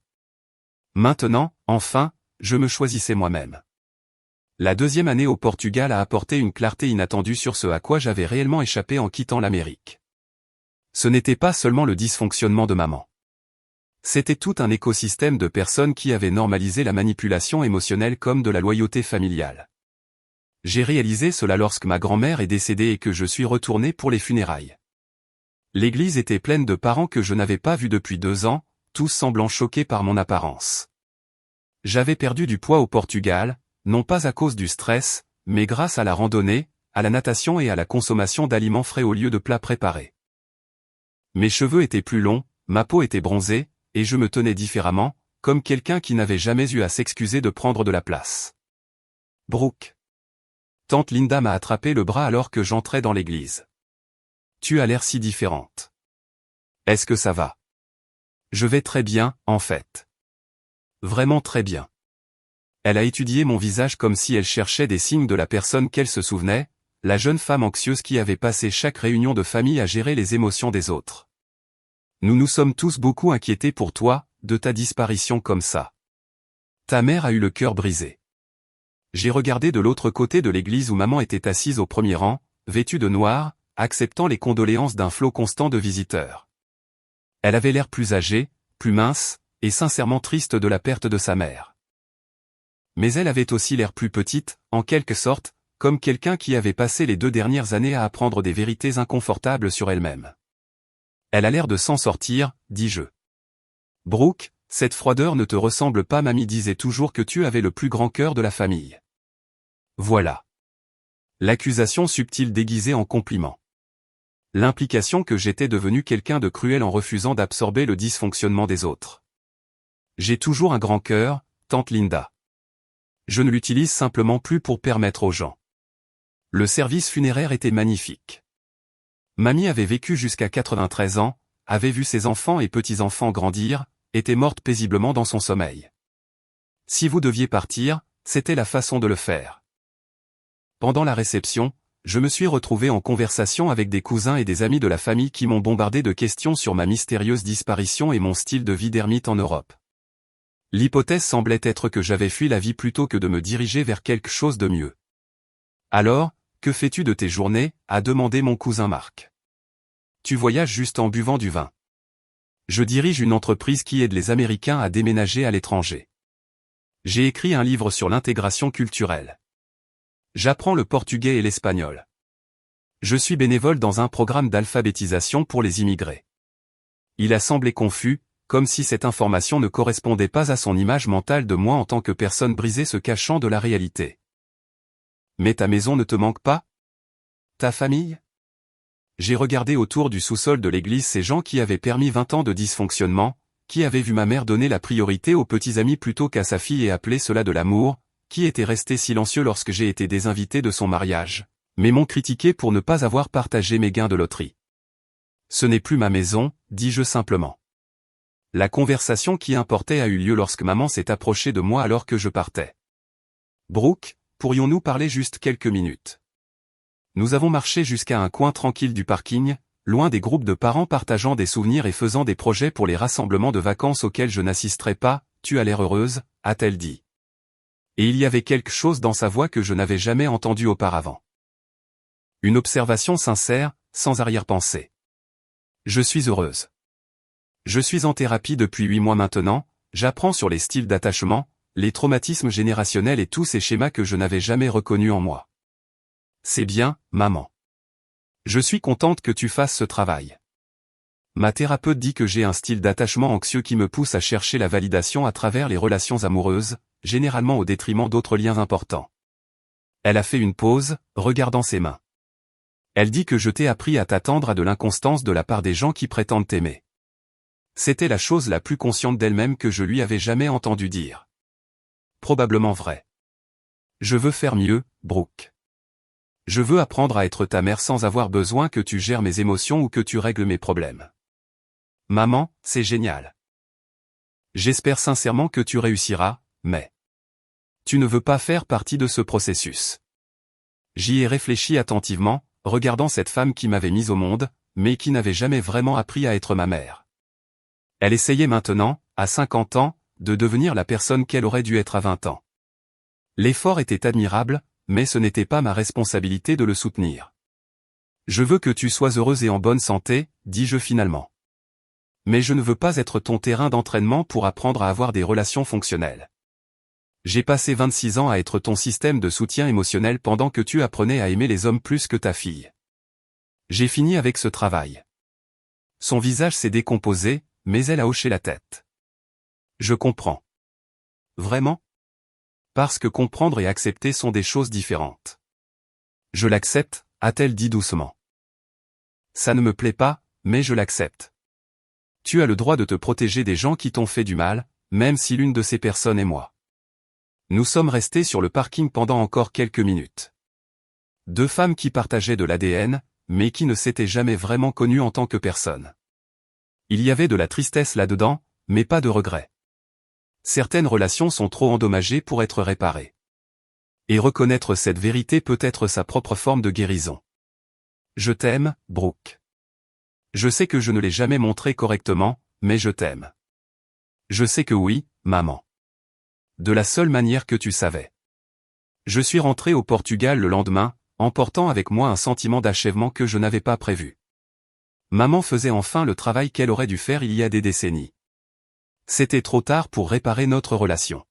Maintenant, enfin, je me choisissais moi-même. La deuxième année au Portugal a apporté une clarté inattendue sur ce à quoi j'avais réellement échappé en quittant l'Amérique. Ce n'était pas seulement le dysfonctionnement de maman. C'était tout un écosystème de personnes qui avaient normalisé la manipulation émotionnelle comme de la loyauté familiale. J'ai réalisé cela lorsque ma grand-mère est décédée et que je suis retourné pour les funérailles. L'église était pleine de parents que je n'avais pas vus depuis 2 ans, tous semblant choqués par mon apparence. J'avais perdu du poids au Portugal, non pas à cause du stress, mais grâce à la randonnée, à la natation et à la consommation d'aliments frais au lieu de plats préparés. Mes cheveux étaient plus longs, ma peau était bronzée, et je me tenais différemment, comme quelqu'un qui n'avait jamais eu à s'excuser de prendre de la place. Brooke. Tante Linda m'a attrapé le bras alors que j'entrais dans l'église. Tu as l'air si différente. Est-ce que ça va? Je vais très bien, en fait. Vraiment très bien. Elle a étudié mon visage comme si elle cherchait des signes de la personne qu'elle se souvenait, la jeune femme anxieuse qui avait passé chaque réunion de famille à gérer les émotions des autres. Nous nous sommes tous beaucoup inquiétés pour toi, de ta disparition comme ça. Ta mère a eu le cœur brisé. J'ai regardé de l'autre côté de l'église où maman était assise au premier rang, vêtue de noir, acceptant les condoléances d'un flot constant de visiteurs. Elle avait l'air plus âgée, plus mince, et sincèrement triste de la perte de sa mère. Mais elle avait aussi l'air plus petite, en quelque sorte, comme quelqu'un qui avait passé les 2 dernières années à apprendre des vérités inconfortables sur elle-même. Elle a l'air de s'en sortir, dis-je. Brooke, cette froideur ne te ressemble pas, mamie disait toujours que tu avais le plus grand cœur de la famille. Voilà. L'accusation subtile déguisée en compliment. L'implication que j'étais devenu quelqu'un de cruel en refusant d'absorber le dysfonctionnement des autres. J'ai toujours un grand cœur, tante Linda. Je ne l'utilise simplement plus pour permettre aux gens. Le service funéraire était magnifique. Mamie avait vécu jusqu'à 93 ans, avait vu ses enfants et petits-enfants grandir, était morte paisiblement dans son sommeil. Si vous deviez partir, c'était la façon de le faire. Pendant la réception, je me suis retrouvé en conversation avec des cousins et des amis de la famille qui m'ont bombardé de questions sur ma mystérieuse disparition et mon style de vie d'ermite en Europe. L'hypothèse semblait être que j'avais fui la vie plutôt que de me diriger vers quelque chose de mieux. Alors, que fais-tu de tes journées? A demandé mon cousin Marc. Tu voyages juste en buvant du vin. Je dirige une entreprise qui aide les Américains à déménager à l'étranger. J'ai écrit un livre sur l'intégration culturelle. J'apprends le portugais et l'espagnol. Je suis bénévole dans un programme d'alphabétisation pour les immigrés. Il a semblé confus, comme si cette information ne correspondait pas à son image mentale de moi en tant que personne brisée se cachant de la réalité. Mais ta maison ne te manque pas? Ta famille? J'ai regardé autour du sous-sol de l'église ces gens qui avaient permis 20 ans de dysfonctionnement, qui avaient vu ma mère donner la priorité aux petits amis plutôt qu'à sa fille et appeler cela de l'amour, qui étaient restés silencieux lorsque j'ai été désinvité de son mariage, mais m'ont critiqué pour ne pas avoir partagé mes gains de loterie. Ce n'est plus ma maison, dis-je simplement. La conversation qui importait a eu lieu lorsque maman s'est approchée de moi alors que je partais. Brooke, pourrions-nous parler juste quelques minutes? Nous avons marché jusqu'à un coin tranquille du parking, loin des groupes de parents partageant des souvenirs et faisant des projets pour les rassemblements de vacances auxquels je n'assisterai pas, tu as l'air heureuse, a-t-elle dit. Et il y avait quelque chose dans sa voix que je n'avais jamais entendu auparavant. Une observation sincère, sans arrière-pensée. Je suis heureuse. Je suis en thérapie depuis 8 mois maintenant, j'apprends sur les styles d'attachement, les traumatismes générationnels et tous ces schémas que je n'avais jamais reconnus en moi. C'est bien, maman. Je suis contente que tu fasses ce travail. Ma thérapeute dit que j'ai un style d'attachement anxieux qui me pousse à chercher la validation à travers les relations amoureuses, généralement au détriment d'autres liens importants. Elle a fait une pause, regardant ses mains. Elle dit que je t'ai appris à t'attendre à de l'inconstance de la part des gens qui prétendent t'aimer. C'était la chose la plus consciente d'elle-même que je lui avais jamais entendu dire. Probablement vrai. Je veux faire mieux, Brooke. Je veux apprendre à être ta mère sans avoir besoin que tu gères mes émotions ou que tu règles mes problèmes. Maman, c'est génial. J'espère sincèrement que tu réussiras, mais tu ne veux pas faire partie de ce processus. J'y ai réfléchi attentivement, regardant cette femme qui m'avait mise au monde, mais qui n'avait jamais vraiment appris à être ma mère. Elle essayait maintenant, à 50 ans, de devenir la personne qu'elle aurait dû être à 20 ans. L'effort était admirable, mais ce n'était pas ma responsabilité de le soutenir. Je veux que tu sois heureuse et en bonne santé, dis-je finalement. Mais je ne veux pas être ton terrain d'entraînement pour apprendre à avoir des relations fonctionnelles. J'ai passé 26 ans à être ton système de soutien émotionnel pendant que tu apprenais à aimer les hommes plus que ta fille. J'ai fini avec ce travail. Son visage s'est décomposé, mais elle a hoché la tête. Je comprends. Vraiment ? Parce que comprendre et accepter sont des choses différentes. Je l'accepte, a-t-elle dit doucement. Ça ne me plaît pas, mais je l'accepte. Tu as le droit de te protéger des gens qui t'ont fait du mal, même si l'une de ces personnes est moi. Nous sommes restés sur le parking pendant encore quelques minutes. Deux femmes qui partageaient de l'ADN, mais qui ne s'étaient jamais vraiment connues en tant que personnes. Il y avait de la tristesse là-dedans, mais pas de regret. Certaines relations sont trop endommagées pour être réparées. Et reconnaître cette vérité peut être sa propre forme de guérison. Je t'aime, Brooke. Je sais que je ne l'ai jamais montré correctement, mais je t'aime. Je sais que oui, maman. De la seule manière que tu savais. Je suis rentré au Portugal le lendemain, emportant avec moi un sentiment d'achèvement que je n'avais pas prévu. Maman faisait enfin le travail qu'elle aurait dû faire il y a des décennies. C'était trop tard pour réparer notre relation.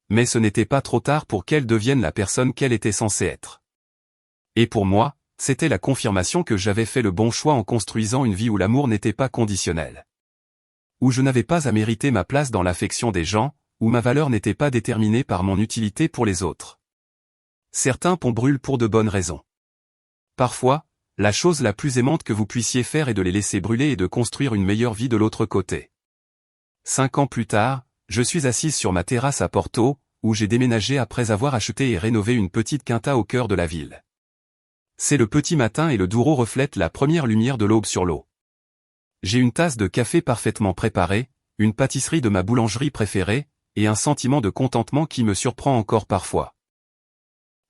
Mais ce n'était pas trop tard pour qu'elle devienne la personne qu'elle était censée être. Et pour moi, c'était la confirmation que j'avais fait le bon choix en construisant une vie où l'amour n'était pas conditionnel. Où je n'avais pas à mériter ma place dans l'affection des gens, où ma valeur n'était pas déterminée par mon utilité pour les autres. Certains ponts brûlent pour de bonnes raisons. Parfois, la chose la plus aimante que vous puissiez faire est de les laisser brûler et de construire une meilleure vie de l'autre côté. 5 ans plus tard, je suis assise sur ma terrasse à Porto, où j'ai déménagé après avoir acheté et rénové une petite quinta au cœur de la ville. C'est le petit matin et le Douro reflète la première lumière de l'aube sur l'eau. J'ai une tasse de café parfaitement préparée, une pâtisserie de ma boulangerie préférée, et un sentiment de contentement qui me surprend encore parfois.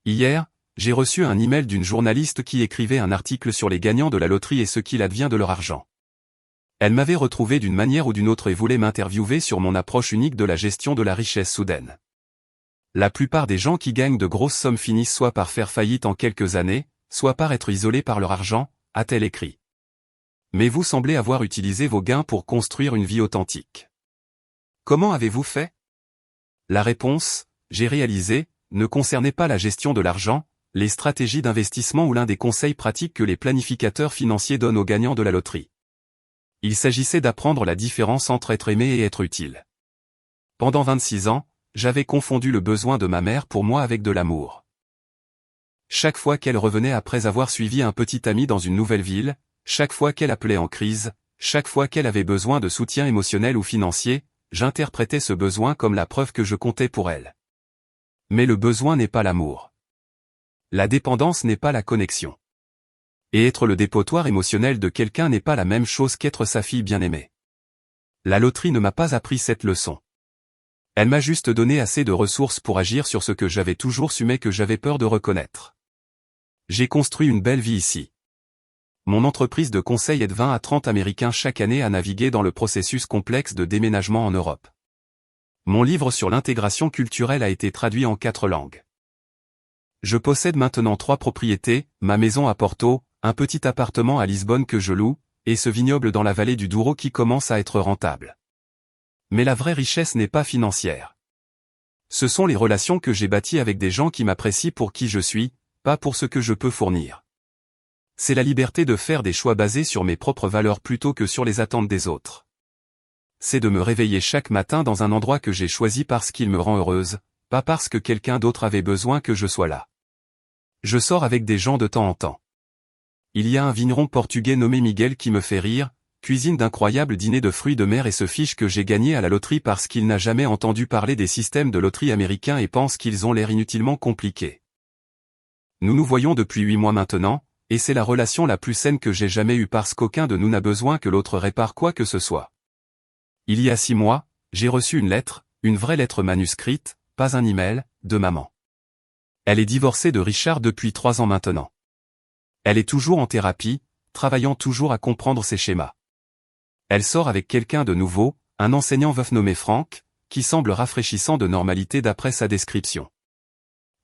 Hier, j'ai reçu un email d'une journaliste qui écrivait un article sur les gagnants de la loterie et ce qu'il advient de leur argent. Elle m'avait retrouvé d'une manière ou d'une autre et voulait m'interviewer sur mon approche unique de la gestion de la richesse soudaine. La plupart des gens qui gagnent de grosses sommes finissent soit par faire faillite en quelques années, soit par être isolés par leur argent, a-t-elle écrit. Mais vous semblez avoir utilisé vos gains pour construire une vie authentique. Comment avez-vous fait ? La réponse, j'ai réalisé, ne concernait pas la gestion de l'argent, les stratégies d'investissement ou l'un des conseils pratiques que les planificateurs financiers donnent aux gagnants de la loterie. Il s'agissait d'apprendre la différence entre être aimé et être utile. Pendant 26 ans, j'avais confondu le besoin de ma mère pour moi avec de l'amour. Chaque fois qu'elle revenait après avoir suivi un petit ami dans une nouvelle ville, chaque fois qu'elle appelait en crise, chaque fois qu'elle avait besoin de soutien émotionnel ou financier, j'interprétais ce besoin comme la preuve que je comptais pour elle. Mais le besoin n'est pas l'amour. La dépendance n'est pas la connexion. Et être le dépotoir émotionnel de quelqu'un n'est pas la même chose qu'être sa fille bien-aimée. La loterie ne m'a pas appris cette leçon. Elle m'a juste donné assez de ressources pour agir sur ce que j'avais toujours su mais que j'avais peur de reconnaître. J'ai construit une belle vie ici. Mon entreprise de conseil aide 20 à 30 Américains chaque année à naviguer dans le processus complexe de déménagement en Europe. Mon livre sur l'intégration culturelle a été traduit en 4 langues. Je possède maintenant 3 propriétés, ma maison à Porto, un petit appartement à Lisbonne que je loue, et ce vignoble dans la vallée du Douro qui commence à être rentable. Mais la vraie richesse n'est pas financière. Ce sont les relations que j'ai bâties avec des gens qui m'apprécient pour qui je suis, pas pour ce que je peux fournir. C'est la liberté de faire des choix basés sur mes propres valeurs plutôt que sur les attentes des autres. C'est de me réveiller chaque matin dans un endroit que j'ai choisi parce qu'il me rend heureuse, pas parce que quelqu'un d'autre avait besoin que je sois là. Je sors avec des gens de temps en temps. Il y a un vigneron portugais nommé Miguel qui me fait rire, cuisine d'incroyables dîners de fruits de mer et se fiche que j'ai gagné à la loterie parce qu'il n'a jamais entendu parler des systèmes de loterie américains et pense qu'ils ont l'air inutilement compliqués. Nous nous voyons depuis 8 mois maintenant, et c'est la relation la plus saine que j'ai jamais eue parce qu'aucun de nous n'a besoin que l'autre répare quoi que ce soit. Il y a 6 mois, j'ai reçu une lettre, une vraie lettre manuscrite, pas un email, de maman. Elle est divorcée de Richard depuis 3 ans maintenant. Elle est toujours en thérapie, travaillant toujours à comprendre ses schémas. Elle sort avec quelqu'un de nouveau, un enseignant veuf nommé Frank, qui semble rafraîchissant de normalité d'après sa description.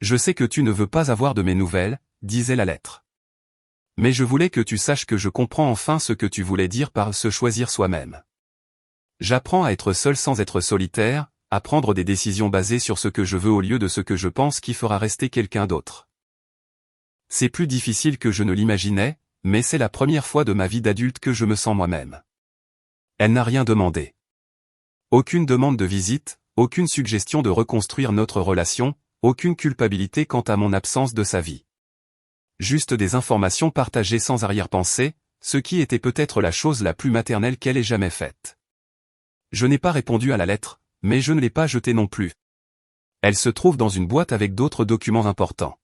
Je sais que tu ne veux pas avoir de mes nouvelles, disait la lettre. Mais je voulais que tu saches que je comprends enfin ce que tu voulais dire par se choisir soi-même. J'apprends à être seul sans être solitaire, à prendre des décisions basées sur ce que je veux au lieu de ce que je pense qui fera rester quelqu'un d'autre. C'est plus difficile que je ne l'imaginais, mais c'est la première fois de ma vie d'adulte que je me sens moi-même. Elle n'a rien demandé. Aucune demande de visite, aucune suggestion de reconstruire notre relation, aucune culpabilité quant à mon absence de sa vie. Juste des informations partagées sans arrière-pensée, ce qui était peut-être la chose la plus maternelle qu'elle ait jamais faite. Je n'ai pas répondu à la lettre, mais je ne l'ai pas jetée non plus. Elle se trouve dans une boîte avec d'autres documents importants.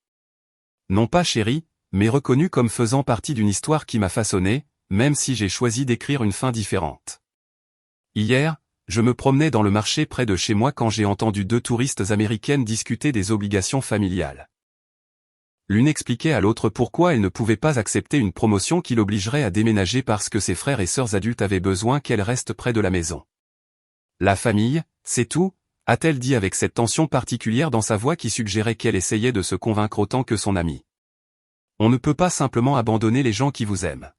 Non pas chérie, mais reconnue comme faisant partie d'une histoire qui m'a façonné, même si j'ai choisi d'écrire une fin différente. Hier, je me promenais dans le marché près de chez moi quand j'ai entendu 2 touristes américaines discuter des obligations familiales. L'une expliquait à l'autre pourquoi elle ne pouvait pas accepter une promotion qui l'obligerait à déménager parce que ses frères et sœurs adultes avaient besoin qu'elle reste près de la maison. La famille, c'est tout, a-t-elle dit avec cette tension particulière dans sa voix qui suggérait qu'elle essayait de se convaincre autant que son amie. On ne peut pas simplement abandonner les gens qui vous aiment.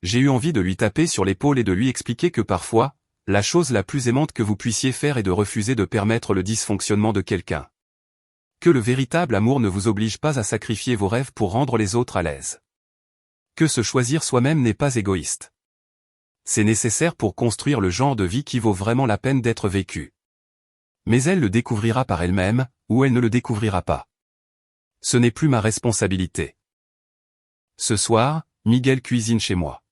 J'ai eu envie de lui taper sur l'épaule et de lui expliquer que parfois, la chose la plus aimante que vous puissiez faire est de refuser de permettre le dysfonctionnement de quelqu'un. Que le véritable amour ne vous oblige pas à sacrifier vos rêves pour rendre les autres à l'aise. Que se choisir soi-même n'est pas égoïste. C'est nécessaire pour construire le genre de vie qui vaut vraiment la peine d'être vécu. Mais elle le découvrira par elle-même, ou elle ne le découvrira pas. Ce n'est plus ma responsabilité. Ce soir, Miguel cuisine chez moi.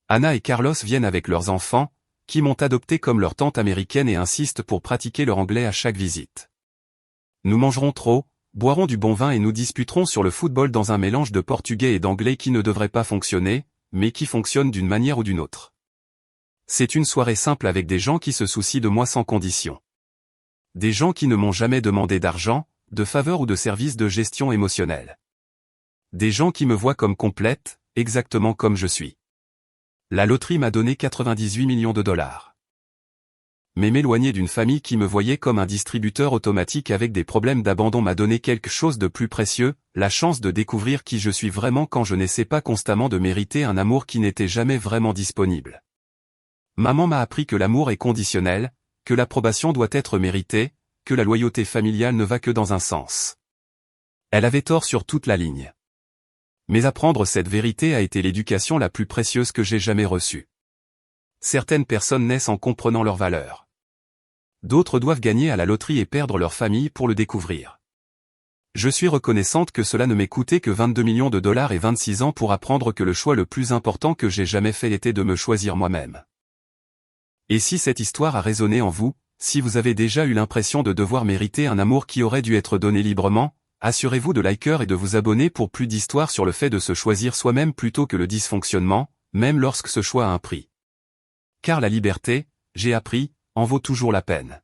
Anna et Carlos viennent avec leurs enfants, qui m'ont adopté comme leur tante américaine et insistent pour pratiquer leur anglais à chaque visite. Nous mangerons trop, boirons du bon vin et nous disputerons sur le football dans un mélange de portugais et d'anglais qui ne devrait pas fonctionner, mais qui fonctionne d'une manière ou d'une autre. C'est une soirée simple avec des gens qui se soucient de moi sans condition. Des gens qui ne m'ont jamais demandé d'argent, de faveur ou de services de gestion émotionnelle. Des gens qui me voient comme complète, exactement comme je suis. La loterie m'a donné 98 millions de dollars. Mais m'éloigner d'une famille qui me voyait comme un distributeur automatique avec des problèmes d'abandon m'a donné quelque chose de plus précieux, la chance de découvrir qui je suis vraiment quand je n'essaie pas constamment de mériter un amour qui n'était jamais vraiment disponible. Maman m'a appris que l'amour est conditionnel, que l'approbation doit être méritée, que la loyauté familiale ne va que dans un sens. Elle avait tort sur toute la ligne. Mais apprendre cette vérité a été l'éducation la plus précieuse que j'ai jamais reçue. Certaines personnes naissent en comprenant leurs valeurs. D'autres doivent gagner à la loterie et perdre leur famille pour le découvrir. Je suis reconnaissante que cela ne m'ait coûté que 22 millions de dollars et 26 ans pour apprendre que le choix le plus important que j'ai jamais fait était de me choisir moi-même. Et si cette histoire a résonné en vous, si vous avez déjà eu l'impression de devoir mériter un amour qui aurait dû être donné librement, assurez-vous de liker et de vous abonner pour plus d'histoires sur le fait de se choisir soi-même plutôt que le dysfonctionnement, même lorsque ce choix a un prix. Car la liberté, j'ai appris, en vaut toujours la peine.